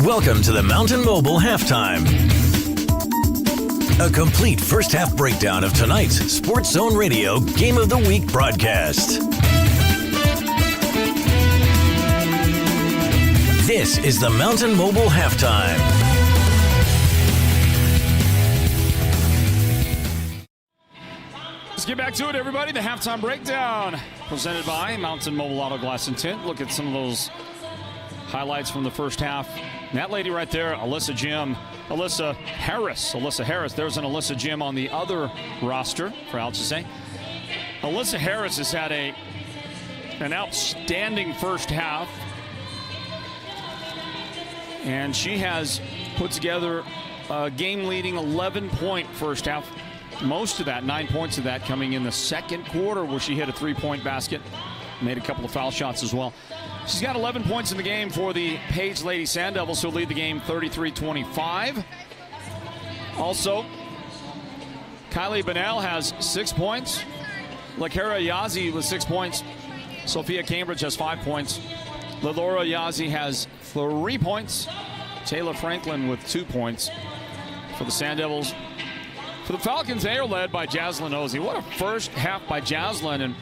Welcome to the Mountain Mobile Halftime. A complete first half breakdown of tonight's Sports Zone Radio Game of the Week broadcast. This is the Mountain Mobile Halftime. Let's get back to it, everybody. The halftime breakdown presented by Mountain Mobile Auto Glass and Tint. Look at some of those highlights from the first half. And that lady right there, Alyssa Harris. There's an Alyssa Jim on the other roster for Alchesay. Alyssa Harris has had an outstanding first half. And she has put together a game-leading 11-point first half. Most of that, 9 points of that, coming in the second quarter where she hit a 3-point basket. Made a couple of foul shots as well. She's got 11 points in the game for the Page Lady Sand Devils, who lead the game 33-25. Also, Kylie Bennell has 6 points. Lakara Yazi with 6 points. Sophia Cambridge has 5 points. Lalora Yazi has 3 points. Taylor Franklin with 2 points for the Sand Devils. For the Falcons, they are led by Jaslyn Ozzie. What a first half by Jaslyn. And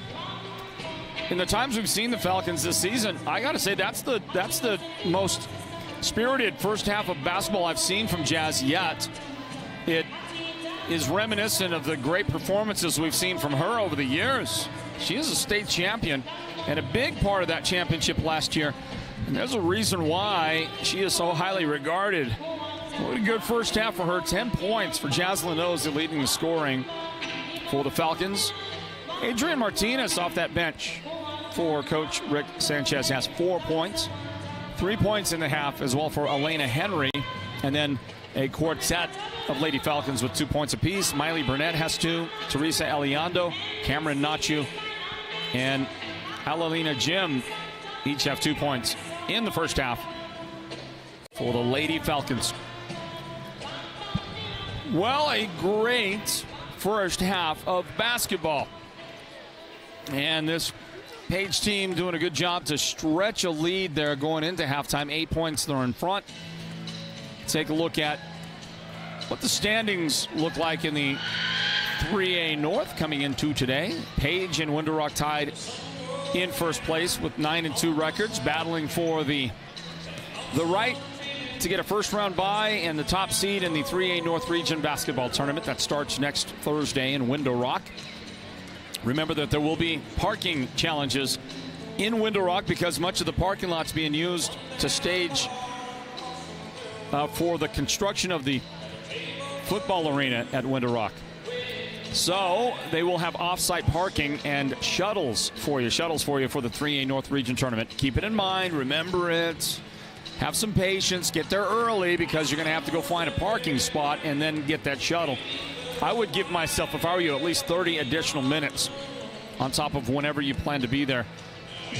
in the times we've seen the Falcons this season, I got to say that's the most spirited first half of basketball I've seen from Jazz yet. It is reminiscent of the great performances we've seen from her over the years. She is a state champion and a big part of that championship last year. And there's a reason why she is so highly regarded. What a good first half for her. 10 points for Jaslyn Ozzie leading the scoring for the Falcons. Adrian Martinez off that bench for Coach Rick Sanchez has 4 points. 3 points in the half as well for Elena Henry. And then a quartet of Lady Falcons with 2 points apiece. Miley Burnett has 2. Teresa Eliando, Cameron Nachu, and Alalina Jim each have 2 points in the first half for the Lady Falcons. Well, a great first half of basketball. And this Page team doing a good job to stretch a lead there going into halftime. 8 points, they're in front. Take a look at what the standings look like in the 3A North coming into today. Page and Window Rock tied in first place with 9-2 records, battling for the right to get a first-round bye and the top seed in the 3A North Region basketball tournament that starts next Thursday in Window Rock. Remember that there will be parking challenges in Window Rock because much of the parking lot's being used to stage for the construction of the football arena at Window Rock. So they will have off-site parking and shuttles for you for the 3A North Region tournament. Keep it in mind, remember it. Have some patience, get there early because you're going to have to go find a parking spot and then get that shuttle. I would give myself, if I were you, at least 30 additional minutes on top of whenever you plan to be there.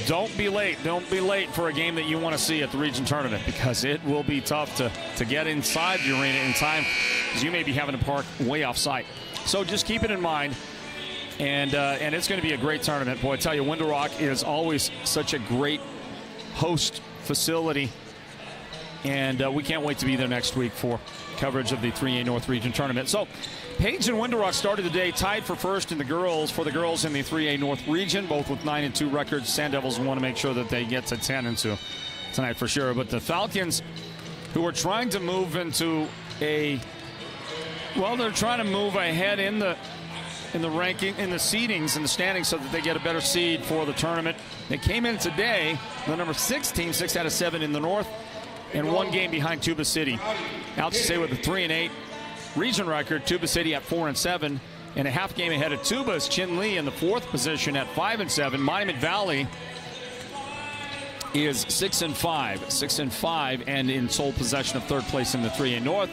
Don't be late. Don't be late for a game that you want to see at the region tournament because it will be tough to get inside the arena in time because you may be having to park way off site. So just keep it in mind. And it's going to be a great tournament. Boy, I tell you, Window Rock is always such a great host facility. And we can't wait to be there next week for coverage of the 3A North Region tournament. So Page and Window Rock started the day tied for first in the girls in the 3A North Region, both with 9-2 records. Sand Devils want to make sure that they get to 10-2 tonight for sure. But the Falcons, who are trying to move into they're trying to move ahead in the ranking, in the seedings, in the standings, so that they get a better seed for the tournament. They came in today, the number 6 team, 6 out of 7 in the North, and 1 game behind Tuba City. Alchesay with a 3-8 region record. Tuba City at 4-7, and a half game ahead of Tuba's Chin Lee in the 4th position at 5-7. Monument Valley is 6-5, and in sole possession of 3rd place in the 3A North.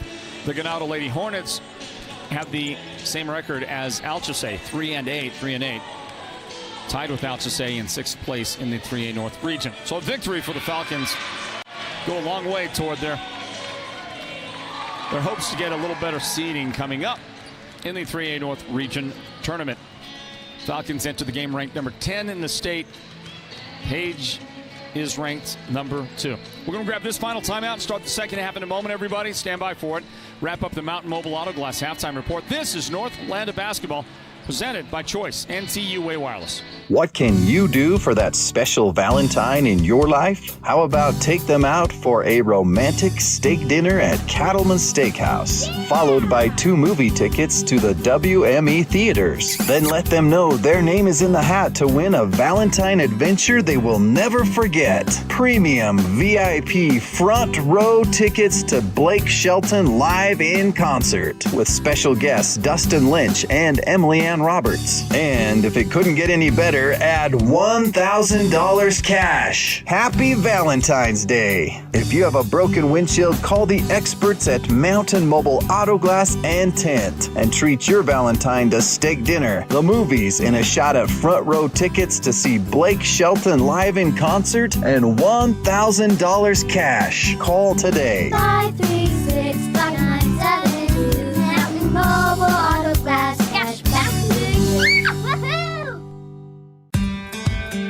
The Ganado Lady Hornets have the same record as Alchesay, 3-8, tied with Alchesay in 6th place in the 3A North region. So a victory for the Falcons go a long way toward their hopes to get a little better seeding coming up in the 3A North Region tournament. Falcons enter the game ranked number 10 in the state. Page is ranked number 2. We're going to grab this final timeout and start the second half in a moment, everybody. Stand by for it. Wrap up the Mountain Mobile Auto Glass halftime report. This is Northland Basketball, presented by Choice NTUA Wireless. What can you do for that special Valentine in your life? How about take them out for a romantic steak dinner at Cattleman's Steakhouse, followed by 2 movie tickets to the WME theaters. Then let them know their name is in the hat to win a Valentine adventure they will never forget. Premium VIP front row tickets to Blake Shelton live in concert with special guests Dustin Lynch and Emily Ann Roberts. And if it couldn't get any better, add $1,000 cash. Happy Valentine's Day. If you have a broken windshield, call the experts at Mountain Mobile Auto Glass and Tint and treat your Valentine to steak dinner, the movies, and a shot at front row tickets to see Blake Shelton live in concert and $1,000 cash. Call today. 536-5972. Mountain Mobile Auto Glass. Cash back to you. Woohoo!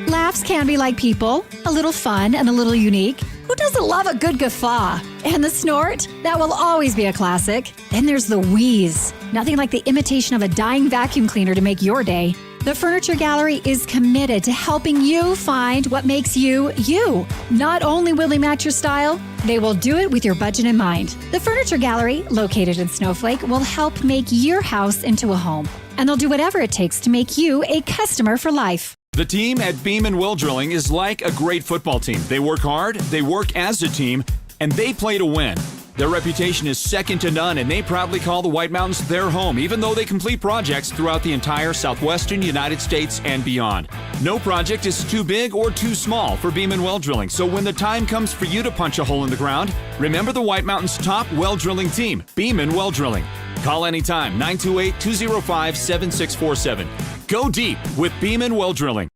Laughs can be like people, a little fun and a little unique. Who doesn't love a good guffaw? And the snort? That will always be a classic. Then there's the wheeze. Nothing like the imitation of a dying vacuum cleaner to make your day. The Furniture Gallery is committed to helping you find what makes you, you. Not only will they match your style, they will do it with your budget in mind. The Furniture Gallery, located in Snowflake, will help make your house into a home. And they'll do whatever it takes to make you a customer for life. The team at Beam & Will Drilling is like a great football team. They work hard, they work as a team, and they play to win. Their reputation is second to none, and they proudly call the White Mountains their home, even though they complete projects throughout the entire southwestern United States and beyond. No project is too big or too small for Beam & Well Drilling, so when the time comes for you to punch a hole in the ground, remember the White Mountains' top well drilling team, Beam & Well Drilling. Call anytime, 928-205-7647. Go deep with Beam & Well Drilling.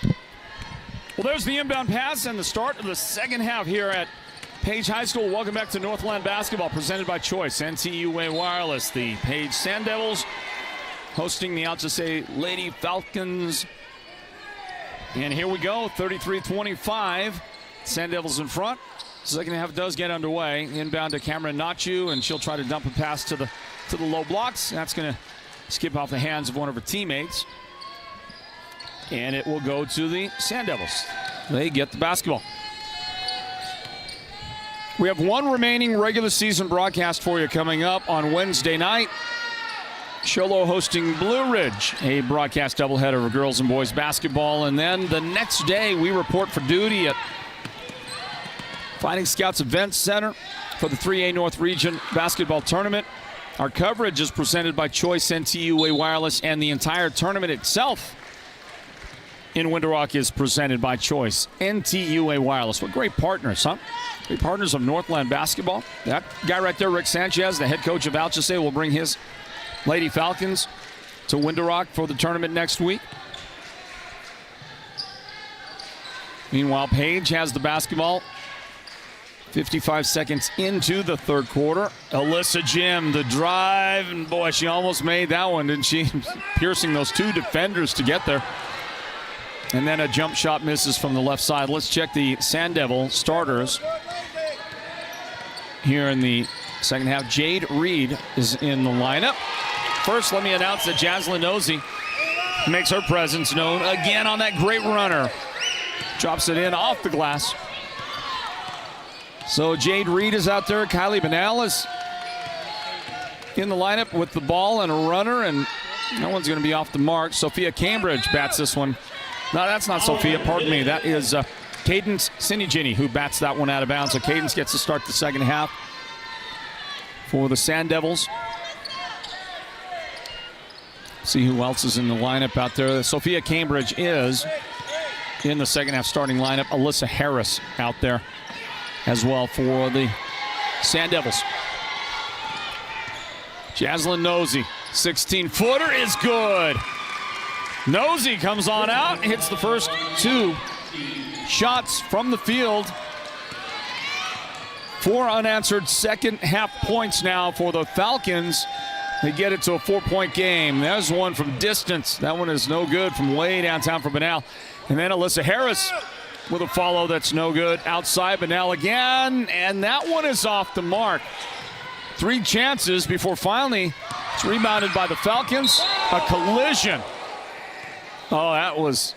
Well, there's the inbound pass and the start of the second half here at Page High School. Welcome back to Northland Basketball, presented by Choice, NTUA Wireless. The Page Sand Devils hosting the Alchesay Lady Falcons. And here we go, 33-25. Sand Devils in front. Second half does get underway. Inbound to Cameron Nachu, and she'll try to dump a pass to the low blocks. That's going to skip off the hands of one of her teammates. And it will go to the Sand Devils. They get the basketball. We have one remaining regular season broadcast for you coming up on Wednesday night. Sholo hosting Blue Ridge, a broadcast doubleheader of girls and boys basketball. And then the next day, we report for duty at Fighting Scouts Event Center for the 3A North Region basketball tournament. Our coverage is presented by Choice, NTUA Wireless, and the entire tournament itself in Winter Rock is presented by Choice, NTUA Wireless. What great partners, huh? Great partners of Northland basketball. That guy right there, Rick Sanchez, the head coach of Alchesay, will bring his Lady Falcons to Winter Rock for the tournament next week. Meanwhile, Page has the basketball. 55 seconds into the third quarter. Alyssa Jim, the drive, and boy, she almost made that one, didn't she? Piercing those two defenders to get there. And then a jump shot misses from the left side. Let's check the Sand Devil starters here in the second half. Jade Reed is in the lineup. First, let me announce that Jaslyn Nosey makes her presence known again on that great runner. Drops it in off the glass. So Jade Reed is out there. Kylie Benal is in the lineup with the ball and a runner, and no one's going to be off the mark. Sophia Cambridge bats this one. No, that's not Sophia, pardon me. That is Cadence Sinigini who bats that one out of bounds. So Cadence gets to start the second half for the Sand Devils. See who else is in the lineup out there. Sophia Cambridge is in the second half starting lineup. Alyssa Harris out there as well for the Sand Devils. Jaslyn Nosey, 16-footer is good. Nosey comes on out, hits the first two shots from the field. 4 unanswered second half points now for the Falcons. They get it to a 4-point game. There's one from distance. That one is no good from way downtown for Benal. And then Alyssa Harris with a follow that's no good. Outside Benal again, and that one is off the mark. 3 chances before finally it's rebounded by the Falcons. A collision. Oh, that was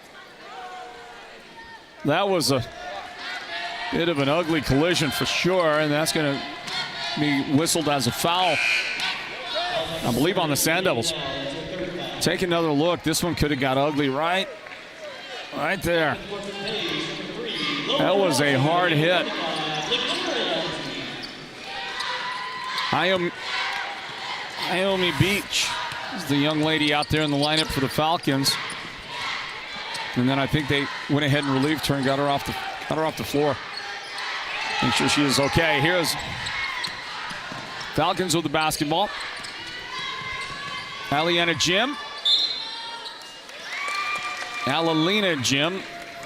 a bit of an ugly collision for sure, and that's going to be whistled as a foul, I believe, on the Sand Devils. Take another look. This one could have got ugly right there. That was a hard hit. Naomi Beach is the young lady out there in the lineup for the Falcons. And then I think they went ahead and relieved her and got her off the floor. Make sure she is okay. Here's Falcons with the basketball. Aliana Jim. Alalina Jim.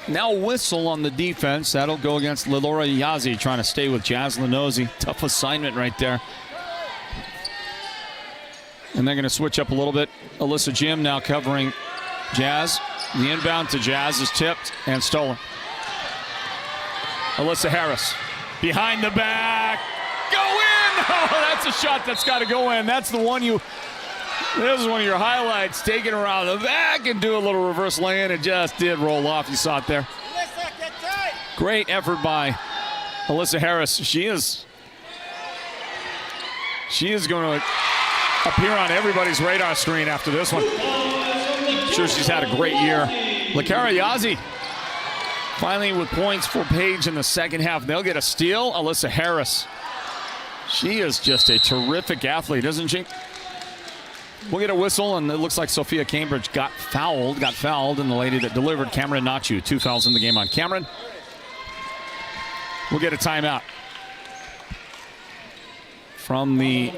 Now whistle on the defense. That'll go against Lilora Yazi, trying to stay with Jaslyn Nosey. Tough assignment right there. And they're going to switch up a little bit. Alyssa Jim now covering Jazz. The inbound to Jazz is tipped and stolen. Alyssa Harris. Behind the back. Go in! Oh, that's a shot that's got to go in. That's the one you... This is one of your highlights. Taking around the back and do a little reverse lay-in. It just did roll off. You saw it there. Great effort by Alyssa Harris. She is going to appear on everybody's radar screen after this one. I'm sure she's had a great year. Lakara Yazzie finally with points for Page in the second half. They'll get a steal. Alyssa Harris. She is just a terrific athlete, isn't she? We'll get a whistle, and it looks like Sophia Cambridge got fouled, and the lady that delivered, Cameron Nachu, 2 fouls in the game on Cameron. We'll get a timeout from the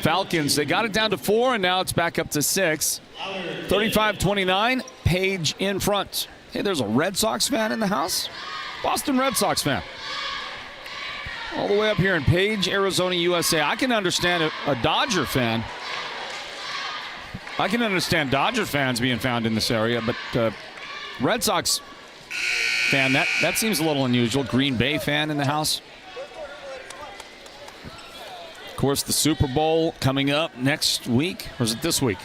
Falcons. They got it down to 4, and now it's back up to 6. 35-29, Page in front. Hey, there's a Red Sox fan in the house. Boston Red Sox fan. All the way up here in Page, Arizona, USA. I can understand a Dodger fan. I can understand Dodger fans being found in this area, but Red Sox fan, that seems a little unusual. Green Bay fan in the house. Of course, the Super Bowl coming up next week. Or is it this week?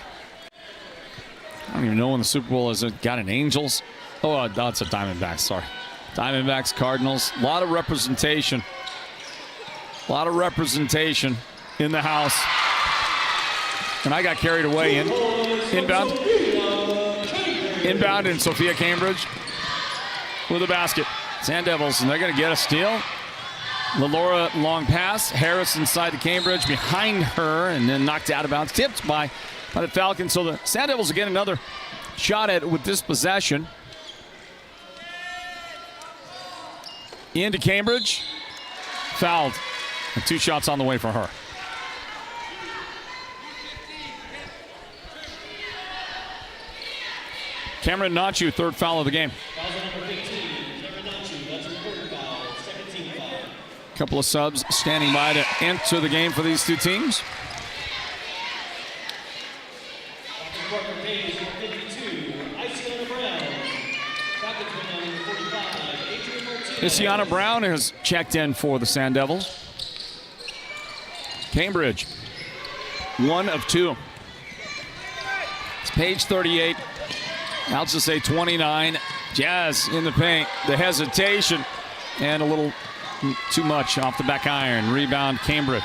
I don't even know when the Super Bowl is. It got an Angels. Oh, that's a Diamondbacks, sorry. Diamondbacks, Cardinals. A lot of representation. A lot of representation in the house. And I got carried away inbound. Inbound in Sophia Cambridge with a basket. Sand Devils, and they're going to get a steal. LaLaura long pass. Harris inside to Cambridge behind her, and then knocked out of bounds. Tipped by the Falcons. So the Sand Devils again another shot at it with this possession. Into Cambridge. Fouled. And 2 shots on the way for her. Cameron Nachu, 3rd foul of the game. Couple of subs standing by to enter the game for these two teams. Isiana Brown has checked in for the Sand Devils. Cambridge, 1 of 2. It's Page 38. Alchesay 29. Jazz in the paint. The hesitation and a little too much off the back iron. Rebound Cambridge.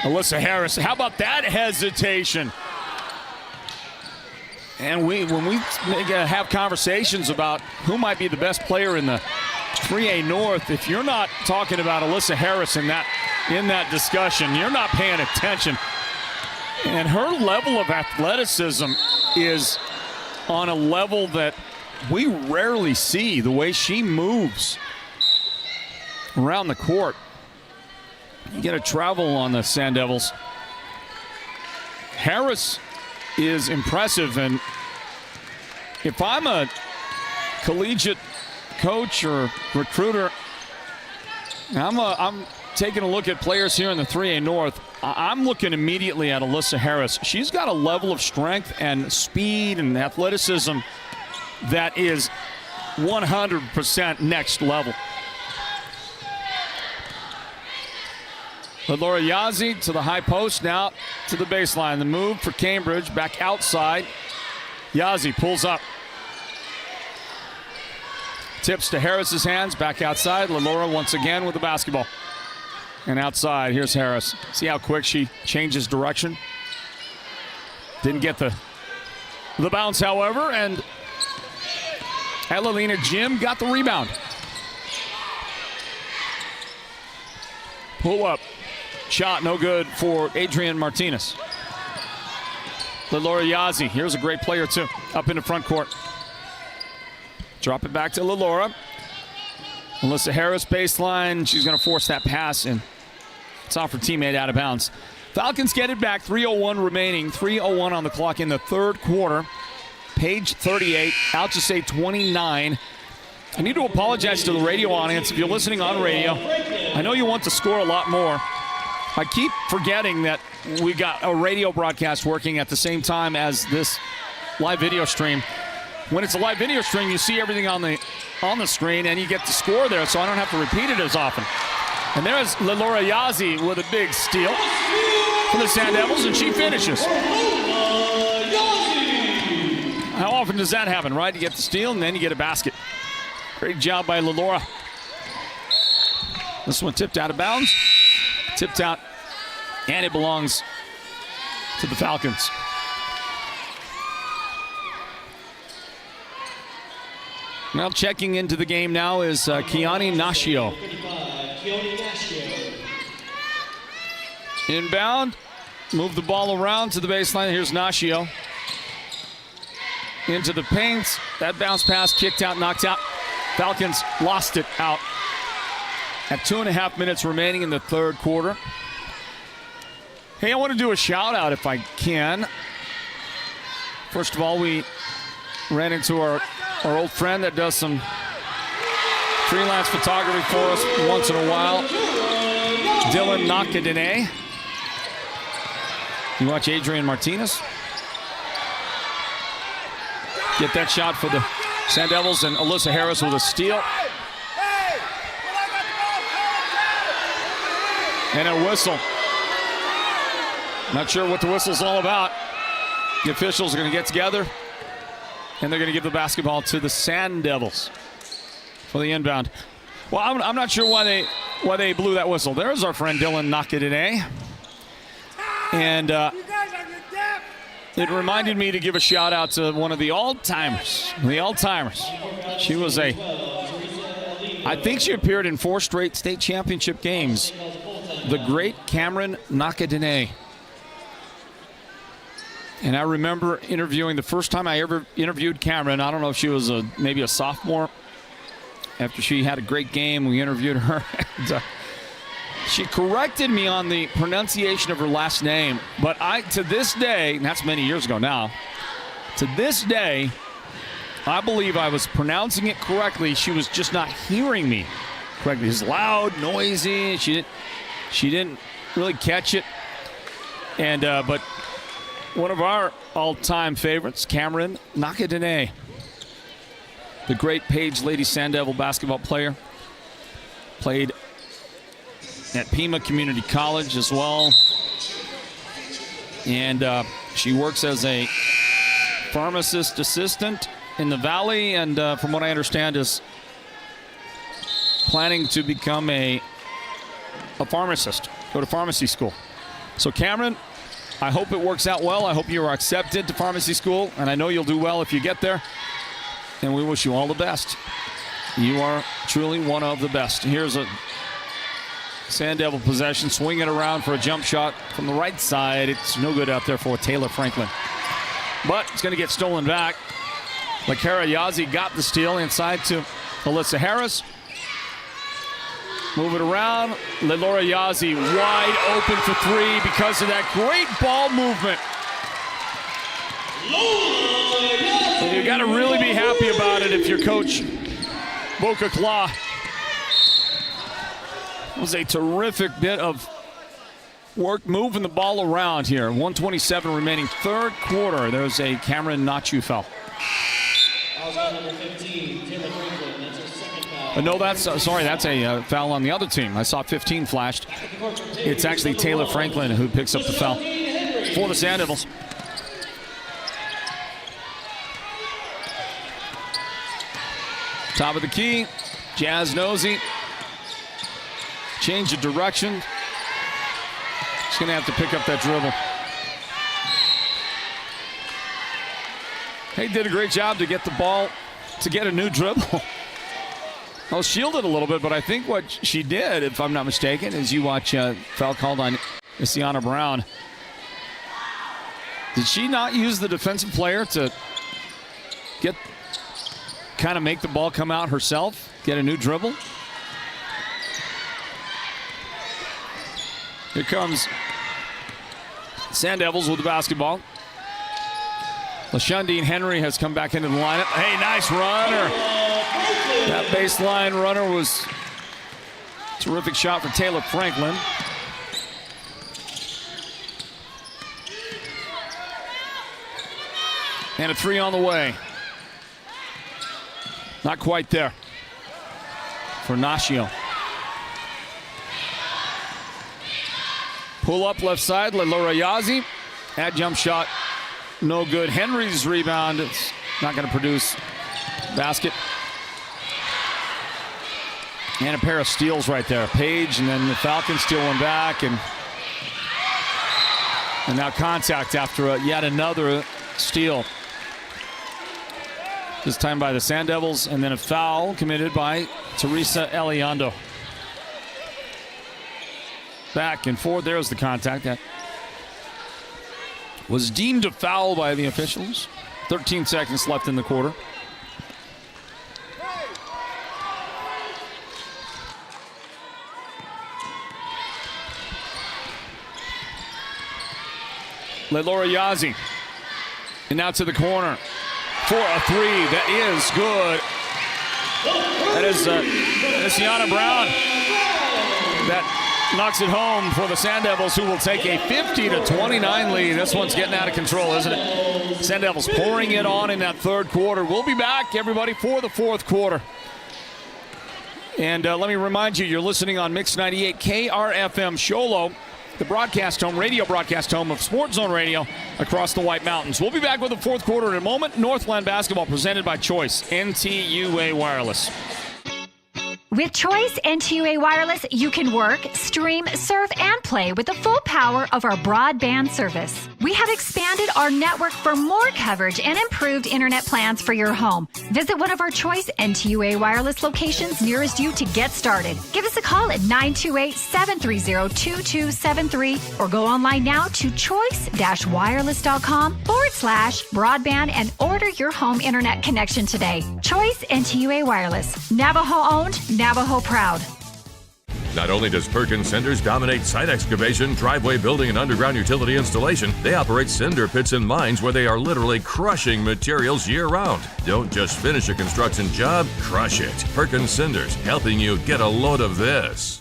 Alyssa Harris. How about that hesitation? And when we have conversations about who might be the best player in the 3A North, if you're not talking about Alyssa Harris in that discussion, you're not paying attention. And her level of athleticism is on a level that we rarely see. The way she moves around the court. You get a travel on the Sand Devils. Harris is impressive, and if I'm a collegiate coach or recruiter, I'm taking a look at players here in the 3A North. I'm looking immediately at Alyssa Harris. She's got a level of strength and speed and athleticism that is 100% next level. Laura Yazzie to the high post, now to the baseline. The move for Cambridge, back outside. Yazzie pulls up. Tips to Harris's hands, back outside. LaLaura once again with the basketball. And outside, here's Harris. See how quick she changes direction? Didn't get the bounce, however, and Elalina Jim got the rebound. Pull up. Shot no good for Adrian Martinez. LaLaura Yazzie, here's a great player too, up in the front court. Drop it back to LaLaura. Alyssa Harris baseline, she's gonna force that pass, and it's off her teammate out of bounds. Falcons get it back, 3:01 remaining, 3:01 on the clock in the third quarter. Page 38, Alchesay 29. I need to apologize to the radio audience. If you're listening on radio, I know you want to score a lot more. I keep forgetting that we got a radio broadcast working at the same time as this live video stream. when it's a live video stream, you see everything on the screen, and you get the score there, so I don't have to repeat it as often. And there's Lalora Yazzie with a big steal for the Sand Devils, and she finishes. How often does that happen, right? You get the steal, and then you get a basket. Great job by Lalora. This one tipped out of bounds. Tipped out, and it belongs to the Falcons. Now checking into the game now is Kiani Nashio. Inbound, move the ball around to the baseline. Here's Nashio. Into the paint. That bounce pass kicked out, knocked out. Falcons lost it out. At 2.5 minutes remaining in the third quarter. Hey, I want to do a shout out if I can. First of all, we ran into our old friend that does some freelance photography for us once in a while, Dylan Nakadene. You watch Adrian Martinez. Get that shot for the Sand Devils, and Alyssa Harris with a steal. And a whistle. Not sure what the whistle's all about. The officials are going to get together, and they're going to give the basketball to the Sand Devils for the inbound. Well, I'm not sure why they blew that whistle. There's our friend Dylan Nakadene. And it reminded me to give a shout out to one of the all-timers. She was I think she appeared in 4 straight state championship games. The great Cameron Nakadene. And I remember interviewing the first time I ever interviewed Cameron. I don't know if she was maybe a sophomore. After she had a great game, we interviewed her. And, she corrected me on the pronunciation of her last name. But to this day, and that's many years ago now, to this day, I believe I was pronouncing it correctly. She was just not hearing me correctly. It was loud, noisy. She didn't really catch it. And but one of our all-time favorites, Cameron Nakadene, the great Page Lady Sand Devil basketball player, played at Pima Community College as well. And she works as a pharmacist assistant in the Valley, and from what I understand is planning to become a pharmacist, go to pharmacy school. So Cameron, I hope it works out well. I hope you are accepted to pharmacy school, and I know you'll do well if you get there. And we wish you all the best. You are truly one of the best. Here's a Sand Devil possession, swing it around for a jump shot from the right side. It's no good out there for Taylor Franklin. But it's going to get stolen back. Lakara Yazzie got the steal inside to Alyssa Harris. Move it around. Lalora Yazzie wide open for 3 because of that great ball movement. And you got to really be happy about it if you're Coach Boca Claw. It was a terrific bit of work moving the ball around here. 1:27 remaining, third quarter. There's a Cameron Nachu foul. No, that's a foul on the other team. I saw 15 flashed. It's actually Taylor Franklin who picks up the foul for the Sand Devils. Top of the key, Jazz Nosey. Change of direction. She's going to have to pick up that dribble. Hey, did a great job to get the ball, to get a new dribble. I was shielded a little bit, but I think what she did, if I'm not mistaken, is you watch foul called on Isiana Brown. Did she not use the defensive player to make the ball come out herself, get a new dribble? Here comes Sand Devils with the basketball. LaShundine Henry has come back into the lineup. Hey, nice runner. That baseline runner was a terrific shot for Taylor Franklin. And a 3 on the way. Not quite there for Nashio. Pull up left side, Lelorayazi. That jump shot, no good. Henry's rebound, it's not going to produce. Basket. And a pair of steals right there. Page, and then the Falcons steal one back. And now contact after yet another steal. This time by the Sand Devils, and then a foul committed by Teresa Elizondo. Back and forth. There's the contact. That was deemed a foul by the officials. 13 seconds left in the quarter. Lelorayazi. And now to the corner for a three. That is good. That is Sienna Brown. That knocks it home for the Sand Devils, who will take a 50-29 lead. This one's getting out of control, isn't it? Sand Devils pouring it on in that third quarter. We'll be back, everybody, for the fourth quarter. And let me remind you, you're listening on Mix 98 KRFM Sholo, the broadcast home, radio broadcast home of Sports Zone Radio across the White Mountains. We'll be back with the fourth quarter in a moment. Northland basketball presented by Choice, NTUA Wireless. With Choice NTUA Wireless, you can work, stream, surf, and play with the full power of our broadband service. We have expanded our network for more coverage and improved internet plans for your home. Visit one of our Choice NTUA Wireless locations nearest you to get started. Give us a call at 928-730-2273 or go online now to choice-wireless.com/broadband and order your home internet connection today. Choice NTUA Wireless. Navajo owned, Navajo proud. Not only does Perkins Cinders dominate site excavation, driveway building, and underground utility installation, they operate cinder pits and mines where they are literally crushing materials year-round. Don't just finish a construction job, crush it. Perkins Cinders, helping you get a load of this.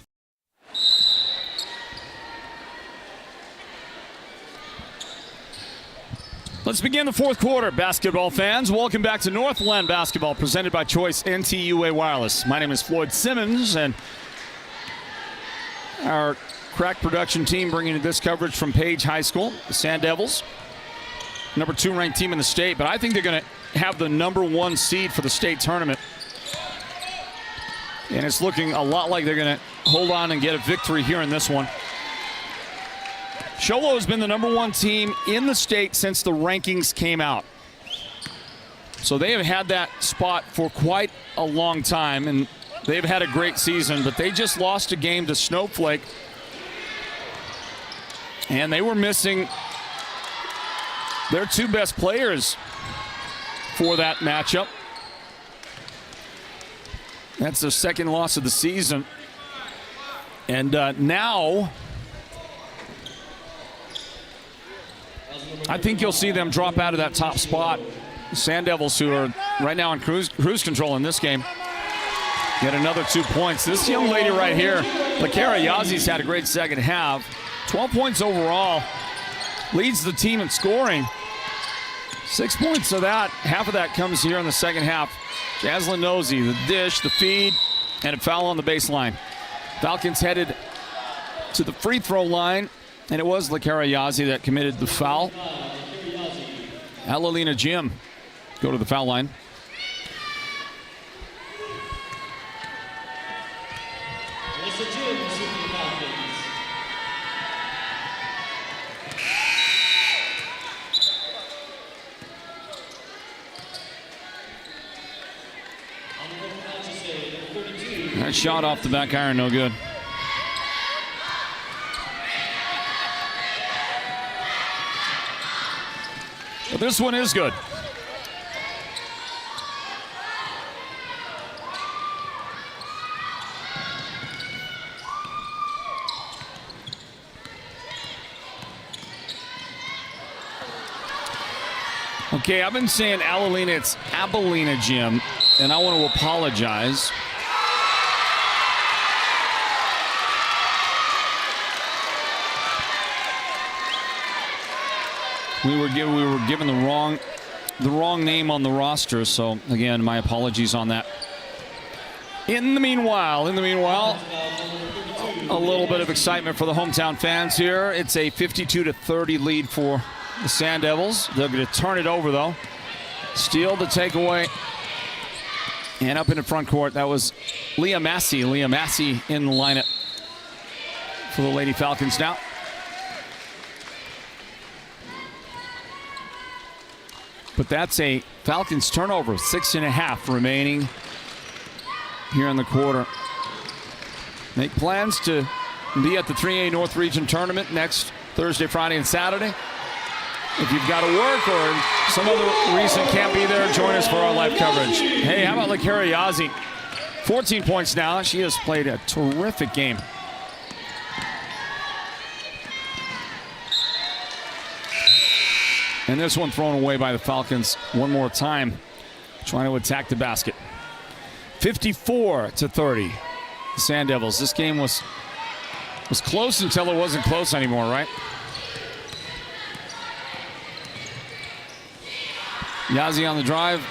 Let's begin the fourth quarter, basketball fans. Welcome back to Northland Basketball, presented by Choice NTUA Wireless. My name is Floyd Simmons, and our crack production team bringing you this coverage from Page High School. The Sand Devils, number 2 ranked team in the state, but I think they're going to have the number 1 seed for the state tournament. And it's looking a lot like they're going to hold on and get a victory here in this one. Sholo has been the number 1 team in the state since the rankings came out. So they have had that spot for quite a long time, and they've had a great season, but they just lost a game to Snowflake. And they were missing their 2 best players for that matchup. That's their second loss of the season. And now I think you'll see them drop out of that top spot. The Sand Devils, who are right now in cruise control in this game, get another 2 points. This young lady right here, Lakara Yazi's had a great second half. 12 points overall. Leads the team in scoring. 6 points of that. Half of that comes here in the second half. Jaslyn Nosey, the dish, the feed, and a foul on the baseline. Falcons headed to the free throw line, and it was Lakara Yazi that committed the foul. Alalina Jim go to the foul line. That shot off the back iron, no good. But this one is good. Okay, I've been saying Alalina, it's Abilena Jim, and I want to apologize. We were given the wrong the wrong name on the roster, so again, my apologies on that. In the meanwhile, a little bit of excitement for the hometown fans here. It's a 52-30 lead for the Sand Devils. They're going to turn it over, though. Steal the takeaway. And up in the front court, that was Leah Massey. Leah Massey in the lineup for the Lady Falcons now. But that's a Falcons turnover, 6.5 remaining here in the quarter. Make plans to be at the 3A North Region Tournament next Thursday, Friday, and Saturday. If you've got to work or some other reason can't be there, join us for our live coverage. Hey, how about Lakara Yazzie? 14 points now. She has played a terrific game. And this one thrown away by the Falcons one more time, trying to attack the basket. 54-30, the Sand Devils. This game was close until it wasn't close anymore, right? Yazzie on the drive,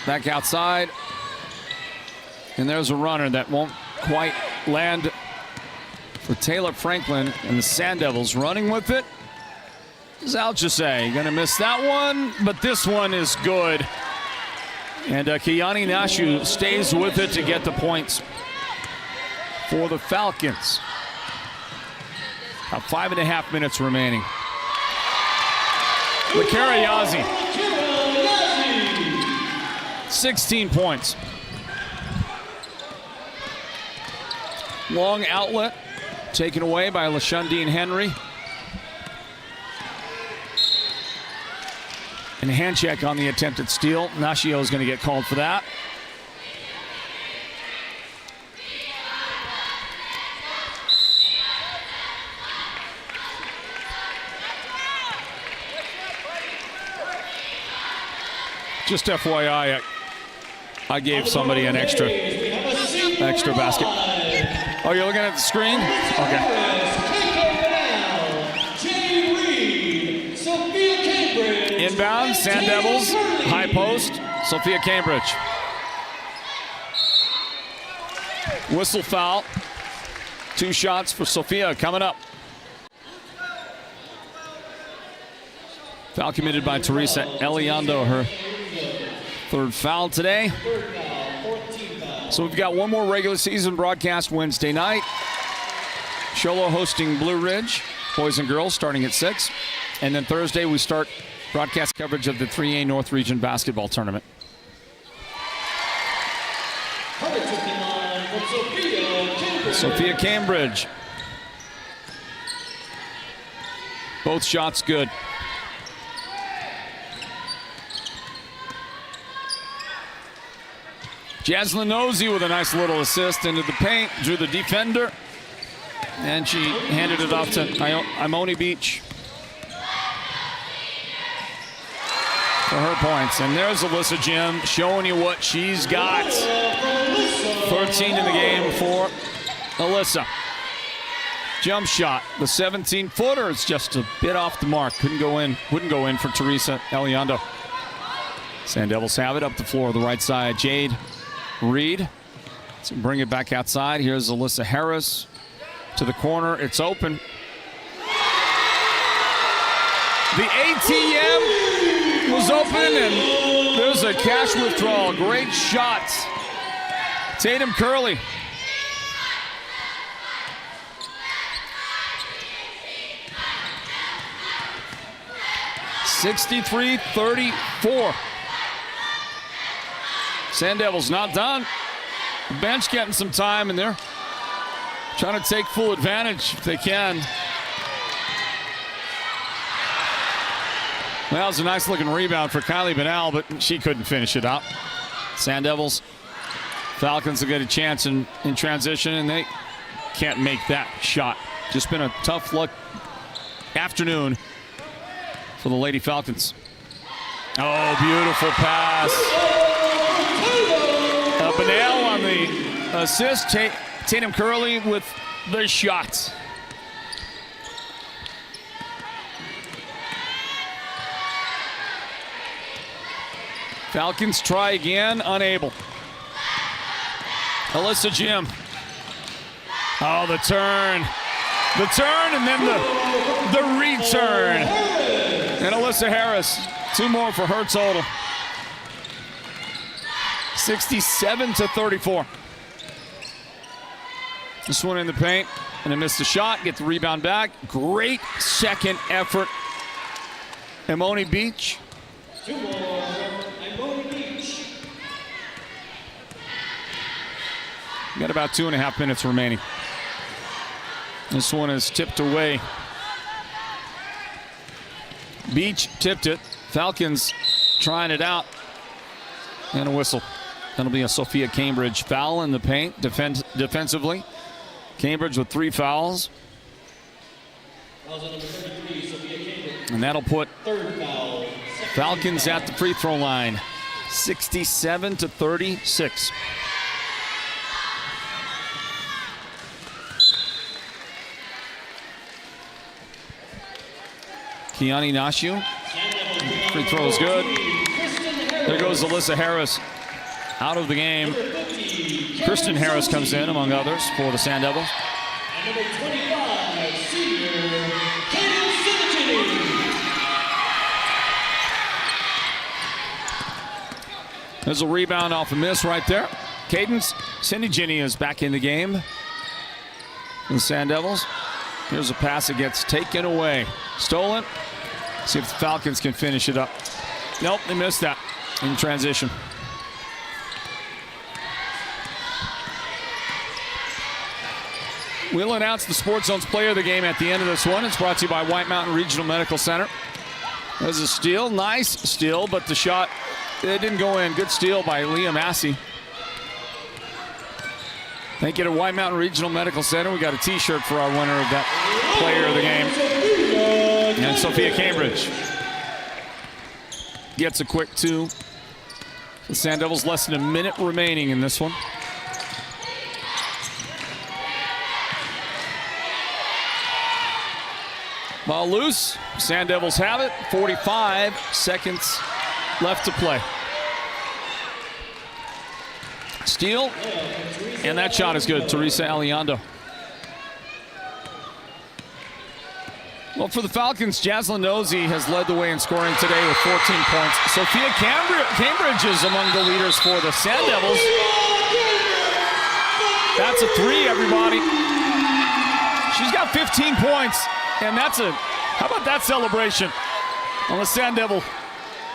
back outside. And there's a runner that won't quite land for Taylor Franklin, and the Sand Devils running with it. Is Alchesay gonna miss that one, but this one is good. And Kiani Nashu stays with it to get the points for the Falcons. About 5.5 minutes remaining. Lakara Yazzie, 16 points. Long outlet taken away by LaShundine Henry. And a hand check on the attempted steal. Nashio is going to get called for that. Just FYI, I gave somebody an extra basket. Oh, you're looking at the screen? Okay. Inbound, Sand Devils, high post, Sophia Cambridge. Whistle foul. 2 shots for Sophia coming up. Foul committed by Teresa Elizondo, her 3rd foul today. So we've got one more regular season broadcast Wednesday night. Sholo hosting Blue Ridge, boys and girls, starting at 6. And then Thursday we start broadcast coverage of the 3A North Region basketball tournament. Sophia Cambridge. Both shots good. Jaslyn Nosey with a nice little assist into the paint, drew the defender, and she handed it off to Imoni Beach for her points. And there's Alyssa Jim showing you what she's got. 13 in the game for Alyssa. Jump shot, the 17-footer. It's just a bit off the mark. Wouldn't go in for Teresa Elizondo. Sand Devils have it up the floor, the right side. Jade Reed. Let's bring it back outside. Here's Alyssa Harris to the corner. It's open. The ATM was open, and there's a cash withdrawal. Great shot. Tatum Curley. (63-34). Sand Devils not done. The bench getting some time, and they're trying to take full advantage if they can. Well, that was a nice looking rebound for Kylie Benal, but she couldn't finish it out. Sand Devils, Falcons will get a chance in transition, and they can't make that shot. Just been a tough luck afternoon for the Lady Falcons. Oh, beautiful pass. Benal on the assist. Tatum Curley with the shot. Falcons try again, unable. Alyssa Jim. Oh, the turn. The turn and then the return. And Alyssa Harris, 2 more for her total. 67-34. This one in the paint, and they missed the shot, get the rebound back. Great second effort. Emoni Beach. 2 more, Emoni Beach. Got about 2.5 minutes remaining. This one is tipped away. Beach tipped it. Falcons trying it out. And a whistle. That'll be a Sophia Cambridge foul in the paint defensively. Cambridge with 3 fouls. And that'll put Falcons at the free throw line. 67-36. Kiani Nashu. Free throw is good. There goes Alyssa Harris out of the game. Kristen Harris comes in, among others, for the Sand Devils. And number 25, senior, Kaden Simmons. There's a rebound off a miss right there. Cadence Cindy is back in the game. The Sand Devils. Here's a pass that gets taken away. Stolen. See if the Falcons can finish it up. Nope, they missed that in transition. We'll announce the Sports Zone's player of the game at the end of this one. It's brought to you by White Mountain Regional Medical Center. There's a steal, nice steal, but the shot, it didn't go in. Good steal by Leah Massey. Thank you to White Mountain Regional Medical Center. We got a t-shirt for our winner of that player of the game. And Sophia Cambridge gets a quick 2. The Sand Devils less than a minute remaining in this one. Ball loose. Sand Devils have it. 45 seconds left to play. Steal. And that shot is good. Teresa Aliando. Well, for the Falcons, Jaslyn Nosey has led the way in scoring today with 14 points. Sophia Cambridge is among the leaders for the Sand Devils. That's a 3, everybody. She's got 15 points. And that's a, how about that celebration on the Sand Devil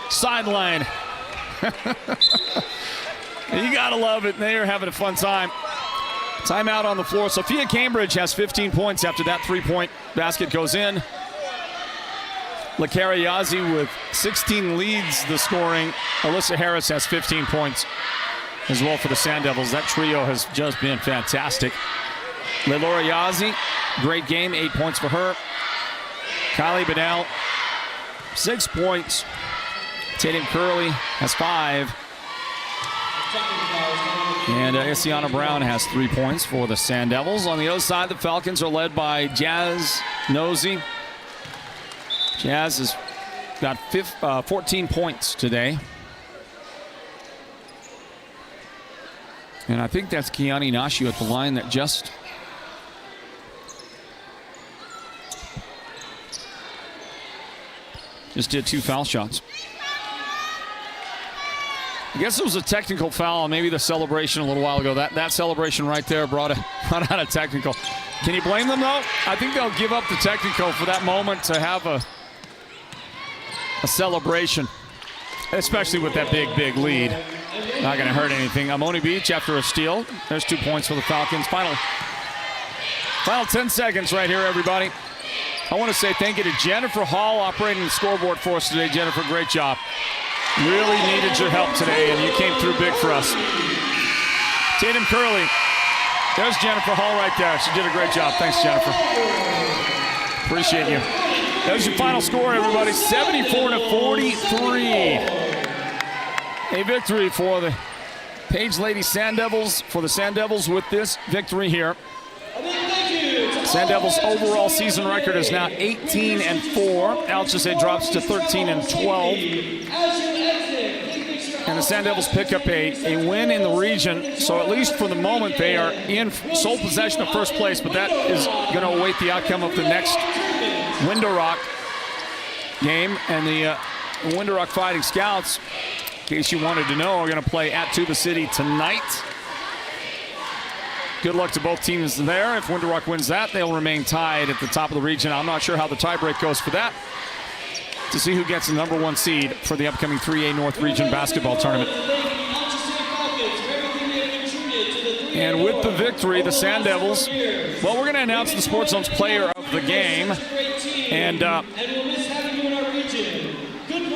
sideline? You gotta love it. They are having a fun time. Timeout on the floor. Sophia Cambridge has 15 points after that 3-point basket goes in. Lakara Yazi with 16 leads the scoring. Alyssa Harris has 15 points as well for the Sand Devils. That trio has just been fantastic. Laura Yazi, great game, 8 points for her. Kylie Bedell, 6 points. Tatum Curley has 5. And Isiana Brown has 3 points for the Sand Devils. On the other side, the Falcons are led by Jazz Nosey. Jazz has got 14 points today. And I think that's Kiani Nashu at the line that just did 2 foul shots. I guess it was a technical foul, maybe the celebration a little while ago. That celebration right there brought out a technical. Can you blame them, though? I think they'll give up the technical for that moment to have a celebration, especially with that big lead. Not going to hurt anything. Emoni Beach after a steal. There's 2 points for the Falcons. Final 10 seconds right here, everybody. I want to say thank you to Jennifer Hall operating the scoreboard for us today. Jennifer, great job. Really needed your help today, and you came through big for us. Tatum Curley. There's Jennifer Hall right there. She did a great job. Thanks, Jennifer. Appreciate you. There's your final score, everybody. 74-43. A victory for the Page Lady Sand Devils. For the Sand Devils with this victory here. Sand Devils' overall season record is now 18-4. Alchesay drops to 13-12. Sand Devils pick up a win in the region, so at least for the moment they are in sole possession of first place, but that is going to await the outcome of the next Window Rock game. And the Window Rock Fighting Scouts, in case you wanted to know, are going to play at Tuba City tonight. Good luck to both teams there. If Window Rock wins that, they'll remain tied at the top of the region. I'm not sure how the tiebreak goes for that, to see who gets the number 1 seed for the upcoming 3A North Region basketball tournament. And with the victory, the Sand Devils, well, we're going to announce the Sports Zone's player of the game. And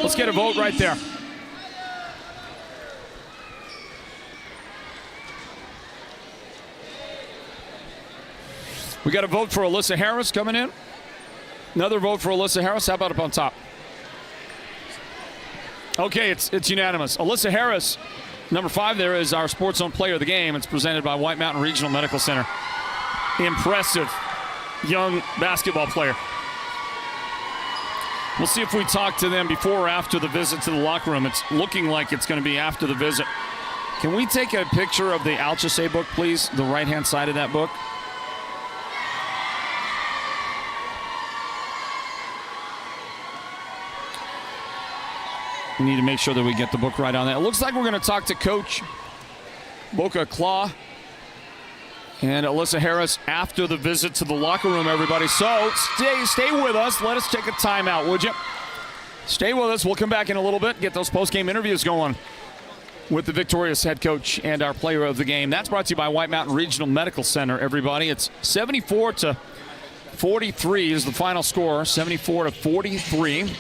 let's get a vote right there. We got a vote for Alyssa Harris coming in. Another vote for Alyssa Harris. How about up on top? Okay, it's unanimous. Alyssa Harris, number 5 there, is our Sports Zone player of the game. It's presented by White Mountain Regional Medical Center. Impressive young basketball player. We'll see if we talk to them before or after the visit to the locker room. It's looking like it's going to be after the visit. Can we take a picture of the Alchesay book, please? The right-hand side of that book. We need to make sure that we get the book right on that. It looks like we're going to talk to Coach Boca Claw and Alyssa Harris after the visit to the locker room, everybody. So stay with us. Let us take a timeout, would you? Stay with us. We'll come back in a little bit, get those post-game interviews going with the victorious head coach and our player of the game. That's brought to you by White Mountain Regional Medical Center, everybody. It's 74-43 is the final score, 74-43.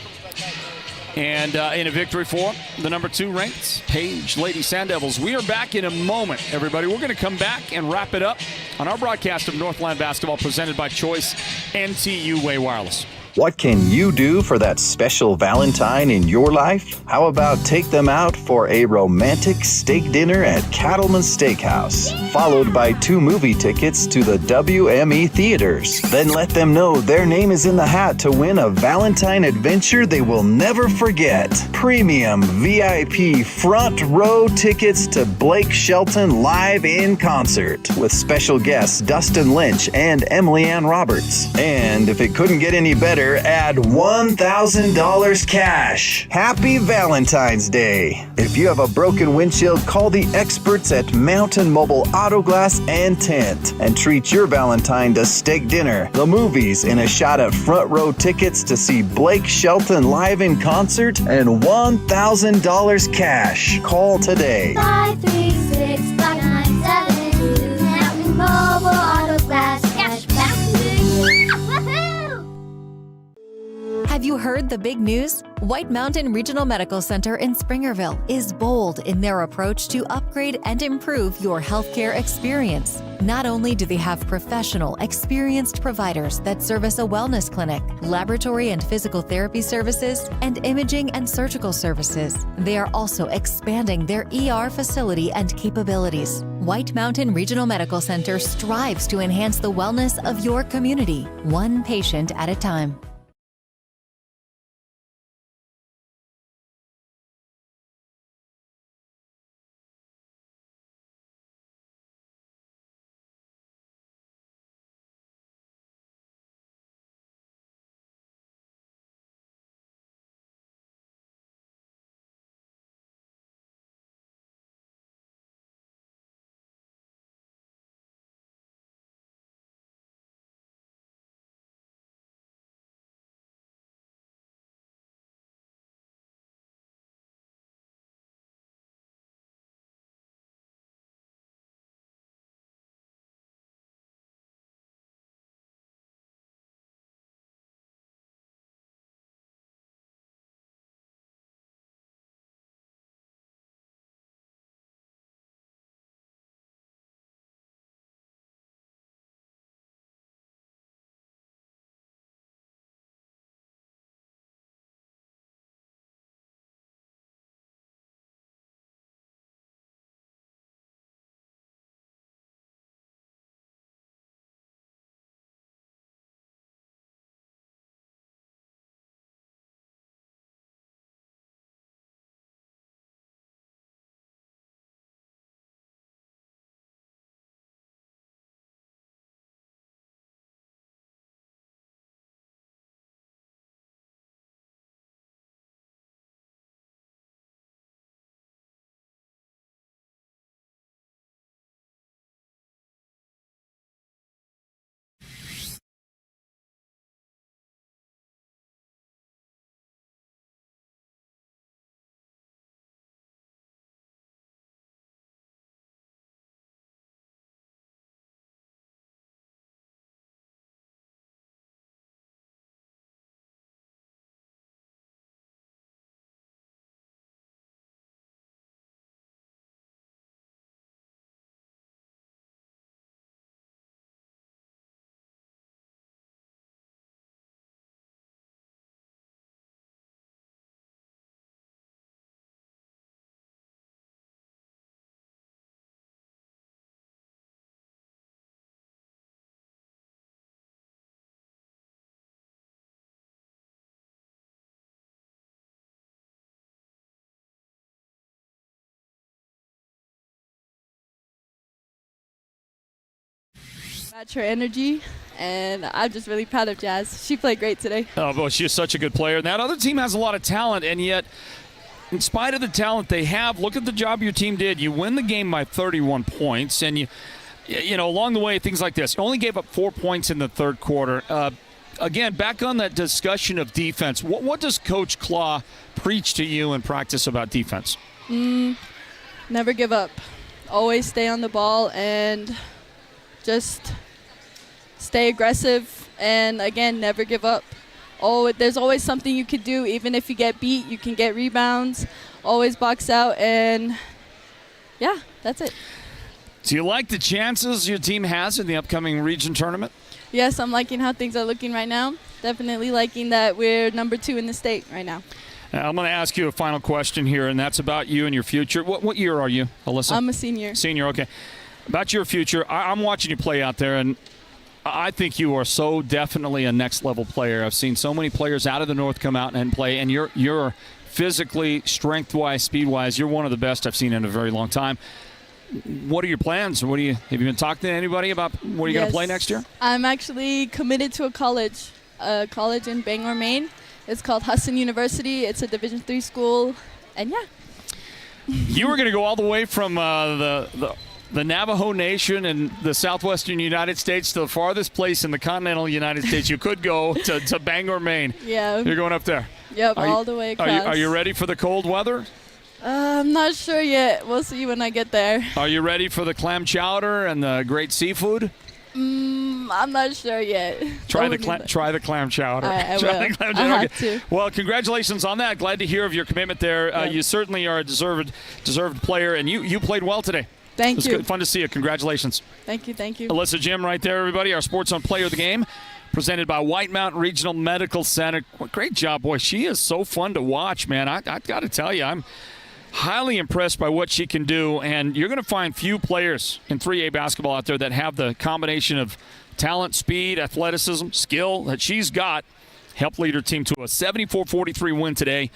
And in a victory for the number 2 ranked Page Lady Sand Devils. We are back in a moment, everybody. We're going to come back and wrap it up on our broadcast of Northland Basketball presented by Choice NTUA Wireless. What can you do for that special Valentine in your life? How about take them out for a romantic steak dinner at Cattleman's Steakhouse, followed by 2 movie tickets to the WME theaters? Then let them know their name is in the hat to win a Valentine adventure they will never forget. Premium VIP front row tickets to Blake Shelton live in concert with special guests Dustin Lynch and Emily Ann Roberts. And if it couldn't get any better, add $1,000 cash. Happy Valentine's Day. If you have a broken windshield, call the experts at Mountain Mobile Auto Glass and Tint and treat your Valentine to steak dinner, the movies, and a shot at front row tickets to see Blake Shelton live in concert and $1,000 cash. Call today. 536-597 Mountain Mobile Auto Glass cash back to you. Woohoo! Have you heard the big news? White Mountain Regional Medical Center in Springerville is bold in their approach to upgrade and improve your healthcare experience. Not only do they have professional, experienced providers that service a wellness clinic, laboratory and physical therapy services, and imaging and surgical services, they are also expanding their ER facility and capabilities. White Mountain Regional Medical Center strives to enhance the wellness of your community, one patient at a time. Match her energy, and I'm just really proud of Jazz. She played great today. Oh, boy, she is such a good player. That other team has a lot of talent, and yet, in spite of the talent they have, look at the job your team did. You win the game by 31 points, and you know, along the way, things like this. You only gave up 4 points in the third quarter. Again, back on that discussion of defense, what does Coach Claw preach to you in practice about defense? Never give up. Always stay on the ball and just stay aggressive. And, again, never give up. There's always something you could do. Even if you get beat, you can get rebounds. Always box out. And, yeah, that's it. Do you like the chances your team has in the upcoming region tournament? Yes, I'm liking how things are looking right now. Definitely liking that we're number 2 in the state right now. I'm going to ask you a final question here, and that's about you and your future. What year are you, Alyssa? I'm a senior. Senior, okay. About your future, I'm watching you play out there, and I think you are so definitely a next-level player. I've seen so many players out of the North come out and play, and you're physically, strength-wise, speed-wise, you're one of the best I've seen in a very long time. What are your plans? Have you been talking to anybody about what you're going to play next year? I'm actually committed to a college in Bangor, Maine. It's called Husson University. It's a Division III school, and yeah. You were going to go all the way from the Navajo Nation and the southwestern United States to the farthest place in the continental United States you could go to Bangor, Maine. Yeah. You're going up there. Yep, all the way across. Are you ready for the cold weather? I'm not sure yet. We'll see when I get there. Are you ready for the clam chowder and the great seafood? I'm not sure yet. Try the clam chowder. I will. I have to. Well, congratulations on that. Glad to hear of your commitment there. Yeah. You certainly are a deserved player, and you played well today. Thank you. It was fun to see you. Congratulations. Thank you. Alyssa Jim right there, everybody. Our Sports Zone Player of the Game, presented by White Mountain Regional Medical Center. Great job, boy. She is so fun to watch, man. I got to tell you, I'm highly impressed by what she can do, and you're going to find few players in 3A basketball out there that have the combination of talent, speed, athleticism, skill that she's got. Helped lead her team to a 74-43 win today.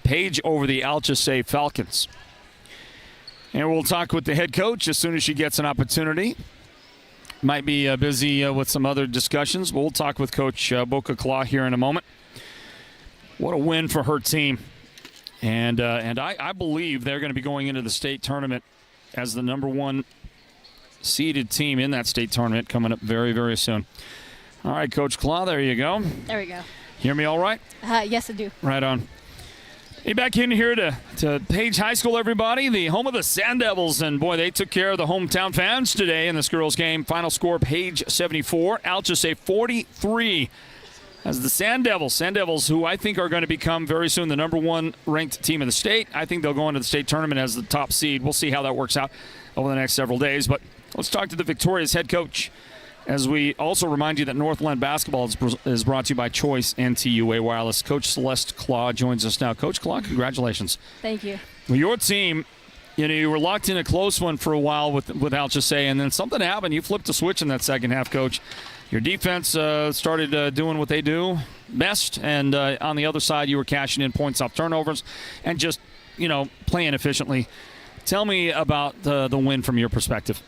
Page over the Alchesay Falcons. And we'll talk with the head coach as soon as she gets an opportunity. Might be busy with some other discussions, but we'll talk with Coach Boca Claw here in a moment. What a win for her team. And I believe they're going to be going into the state tournament as the number 1 seeded team in that state tournament coming up very, very soon. All right, Coach Claw, there you go. There we go. Hear me all right? Yes, I do. Right on. Hey, back in here to Page High School, everybody, the home of the Sand Devils. And, boy, they took care of the hometown fans today in this girls' game. Final score, Page 74, Alchesay 43. As the Sand Devils, who I think are going to become very soon the number 1 ranked team in the state. I think they'll go into the state tournament as the top seed. We'll see how that works out over the next several days. But let's talk to the Victoria's head coach, as we also remind you that Northland basketball is brought to you by Choice NTUA Wireless. Coach Celeste Claw joins us now. Coach Claw, congratulations. Thank you. Well, your team, you were locked in a close one for a while with Alchesay, and then something happened. You flipped a switch in that second half, Coach. Your defense started doing what they do best, and on the other side, you were cashing in points off turnovers and just, playing efficiently. Tell me about the win from your perspective.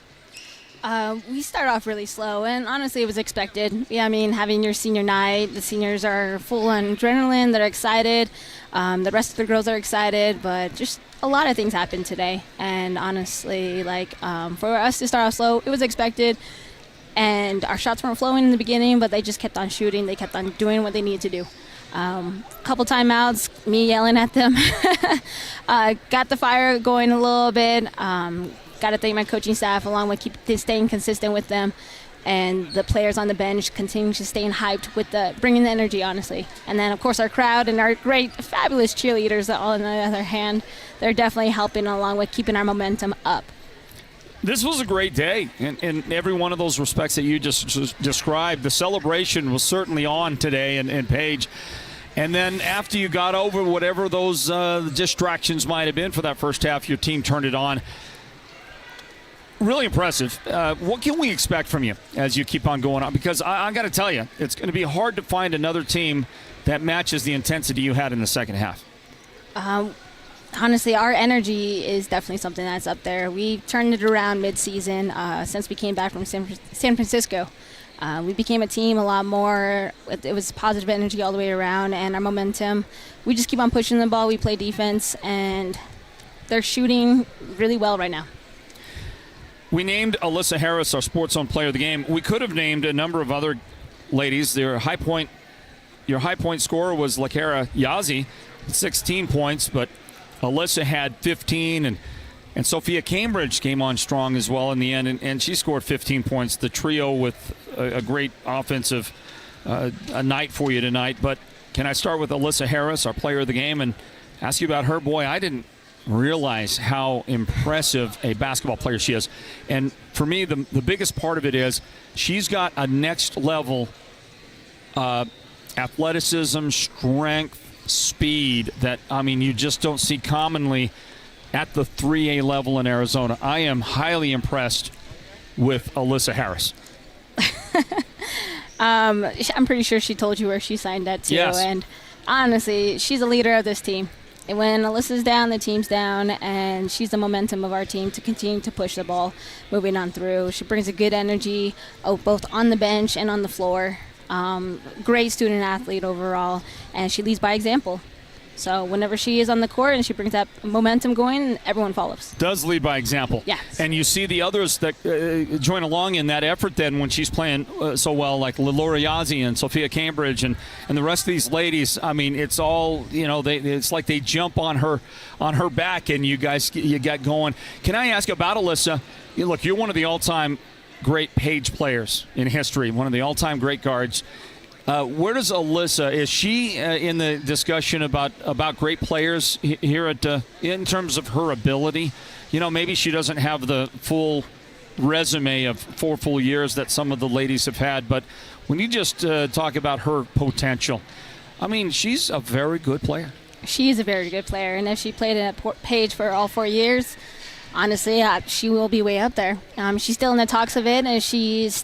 We started off really slow, and honestly, it was expected. Yeah, I mean, having your senior night, the seniors are full on adrenaline. They're excited. The rest of the girls are excited, but just a lot of things happened today. And honestly, for us to start off slow, it was expected. And our shots weren't flowing in the beginning, but they just kept on shooting. They kept on doing what they needed to do. Couple timeouts, me yelling at them. Got the fire going a little bit. Got to thank my coaching staff, along with staying consistent with them. And the players on the bench continue to stay hyped with bringing the energy, honestly. And then, of course, our crowd and our great, fabulous cheerleaders, all on the other hand, they're definitely helping along with keeping our momentum up. This was a great day in every one of those respects that you just described. The celebration was certainly on today in Page. And then after you got over whatever those distractions might have been for that first half, your team turned it on. Really impressive. What can we expect from you as you keep on going on? Because I got to tell you, it's going to be hard to find another team that matches the intensity you had in the second half. honestly, our energy is definitely something that's up there. We turned it around mid-season since we came back from San Francisco. We became a team a lot more. It was positive energy all the way around, and our momentum. We just keep on pushing the ball. We play defense, and they're shooting really well right now. We named Alchesay Harris our Sports Zone Player of the Game. We could have named a number of other ladies. Your high point scorer was Lakara Yazzie, 16 points, but Alchesay had 15, and Sophia Cambridge came on strong as well in the end, and she scored 15 points. The trio with a great offensive a night for you tonight. But can I start with Alchesay Harris, our Player of the Game, and ask you about her? Boy, I didn't realize how impressive a basketball player she is. And for me, the biggest part of it is she's got a next level athleticism, strength, speed that, I mean, you just don't see commonly at the 3A level in Arizona. I am highly impressed with Alchesay Harris. I'm pretty sure she told you where she signed at too. Yes. And honestly, she's a leader of this team. And when Alyssa's down, the team's down, and she's the momentum of our team to continue to push the ball moving on through. She brings a good energy both on the bench and on the floor. Great student athlete overall, and she leads by example. So whenever she is on the court and she brings that momentum going, everyone follows. Does lead by example. Yes. And you see the others that join along in that effort then when she's playing so well, like Laura Yazzie and Sophia Cambridge and the rest of these ladies. I mean, it's all, it's like they jump on her back and you get going. Can I ask about Alchesay? Look, you're one of the all-time great page players in history, one of the all-time great guards. Where does Alchesay, is she in the discussion about great players here in terms of her ability? Maybe she doesn't have the full resume of 4 full years that some of the ladies have had, but when you just talk about her potential, I mean, she's a very good player. She is a very good player, and if she played at Page for all 4 years, honestly, she will be way up there. She's still in the talks of it, and she's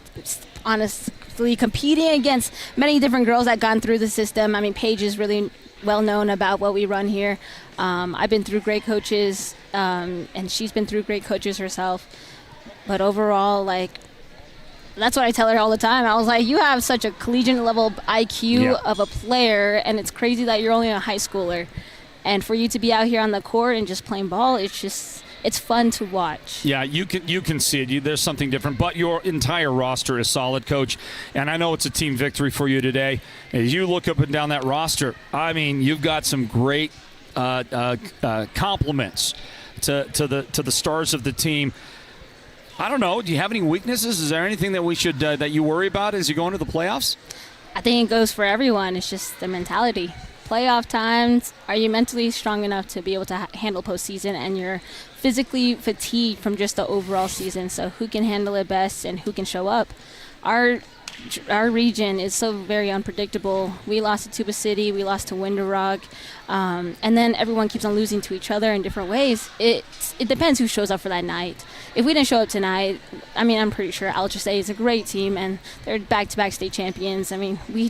honestly competing against many different girls that gone through the system. I mean, Paige is really well known about what we run here. I've been through great coaches, and she's been through great coaches herself. But overall, that's what I tell her all the time. I was like, you have such a collegiate level IQ of a player, and it's crazy that you're only a high schooler. And for you to be out here on the court and just playing ball, it's fun to watch. Yeah, you can see it. There's something different. But your entire roster is solid, Coach. And I know it's a team victory for you today. As you look up and down that roster, I mean, you've got some great compliments to the stars of the team. I don't know. Do you have any weaknesses? Is there anything that we should that you worry about as you go into the playoffs? I think it goes for everyone. It's just the mentality. Playoff times, are you mentally strong enough to be able to handle postseason, and you're physically fatigued from just the overall season? So who can handle it best and who can show up? Our region is so very unpredictable. We lost to Tuba City, we lost to Winter Rock, and then everyone keeps on losing to each other in different ways. It depends who shows up for that night. If we didn't show up tonight, I mean, I'm pretty sure Alchesay is a great team, and they're back-to-back state champions. I mean, we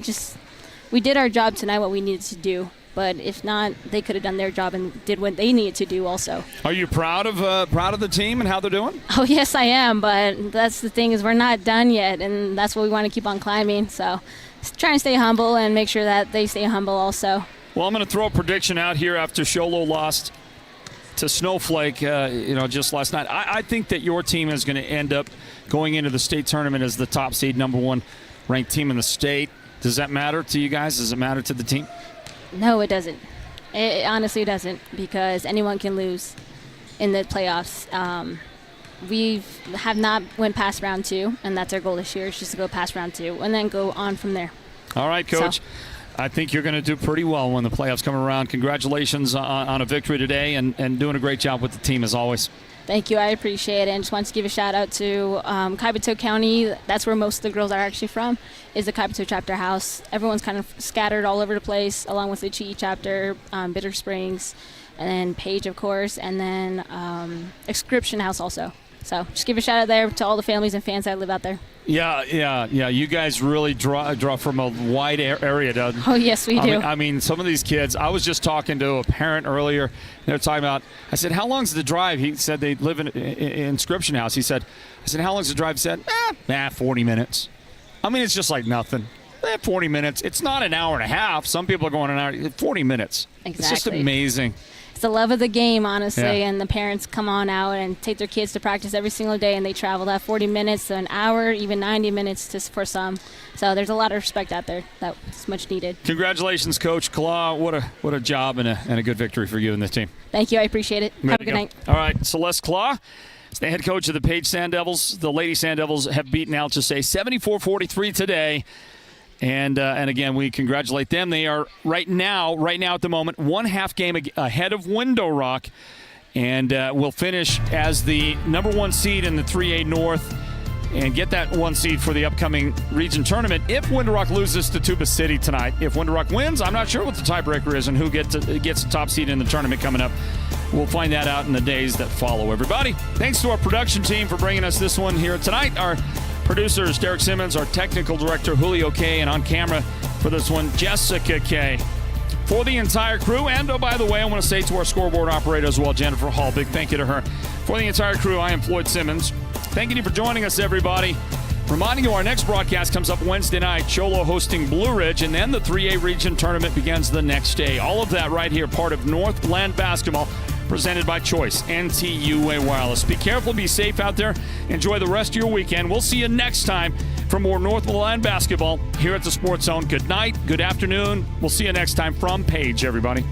did our job tonight, what we needed to do. But if not, they could have done their job and did what they needed to do also. Are you proud of the team and how they're doing? Oh, yes, I am. But that's the thing, is we're not done yet, and that's what we want to keep on climbing. So try and stay humble and make sure that they stay humble also. Well, I'm going to throw a prediction out here after Sholo lost to Snowflake, just last night. I think that your team is going to end up going into the state tournament as the top seed, number 1 ranked team in the state. Does that matter to you guys? Does it matter to the team? No, it doesn't. It honestly doesn't, because anyone can lose in the playoffs. We have not went past round 2, and that's our goal this year, is just to go past round 2 and then go on from there. All right, Coach. So, I think you're going to do pretty well when the playoffs come around. Congratulations on a victory today and doing a great job with the team as always. Thank you. I appreciate it. And just wanted to give a shout out to Kaibito County. That's where most of the girls are actually from, is the Kaibito chapter house. Everyone's kind of scattered all over the place, along with the Chi chapter, Bitter Springs, and then Page, of course, and then Inscription House also. So just give a shout out there to all the families and fans that live out there. Yeah. You guys really draw from a wide area, doesn't it? Oh, yes, we do. I mean, some of these kids, I was just talking to a parent earlier. They're talking about, I said, how long's the drive? He said they live in Inscription House. I said, how long's the drive? He said, 40 minutes. I mean, it's just like nothing. 40 minutes. It's not an hour and a half. Some people are going an hour. 40 minutes. Exactly. It's just amazing. It's the love of the game, honestly, Yeah. and the parents come on out and take their kids to practice every single day, and they travel that 40 minutes to an hour, even 90 minutes for some. So there's a lot of respect out there that's much needed. Congratulations, Coach Claw. What a job and a good victory for you and the team. Thank you. I appreciate it. Have a good night. All right, Celeste Claw is the head coach of the Page Sand Devils. The Lady Sand Devils have beaten Alchesay 74-43 today. And again, we congratulate them. They are right now at the moment, 1/2 game ahead of Window Rock, and will finish as the number 1 seed in the 3A North and get that 1 seed for the upcoming region tournament if Window Rock loses to Tuba City tonight. If Window Rock wins, I'm not sure what the tiebreaker is and who gets the top seed in the tournament coming up. We'll find that out in the days that follow, everybody. Thanks to our production team for bringing us this one here tonight. Our producers, Derek Simmons, our technical director, Julio K., and on camera for this one, Jessica K. For the entire crew, and oh, by the way, I want to say to our scoreboard operator as well, Jennifer Hall, big thank you to her. For the entire crew, I am Floyd Simmons. Thanking you for joining us, everybody. Reminding you, our next broadcast comes up Wednesday night, Cholo hosting Blue Ridge, and then the 3A region tournament begins the next day. All of that right here, part of Northland Basketball, presented by Choice, NTUA Wireless. Be careful, be safe out there. Enjoy the rest of your weekend. We'll see you next time for more Northland Basketball here at the Sports Zone. Good night, good afternoon. We'll see you next time from Page, everybody.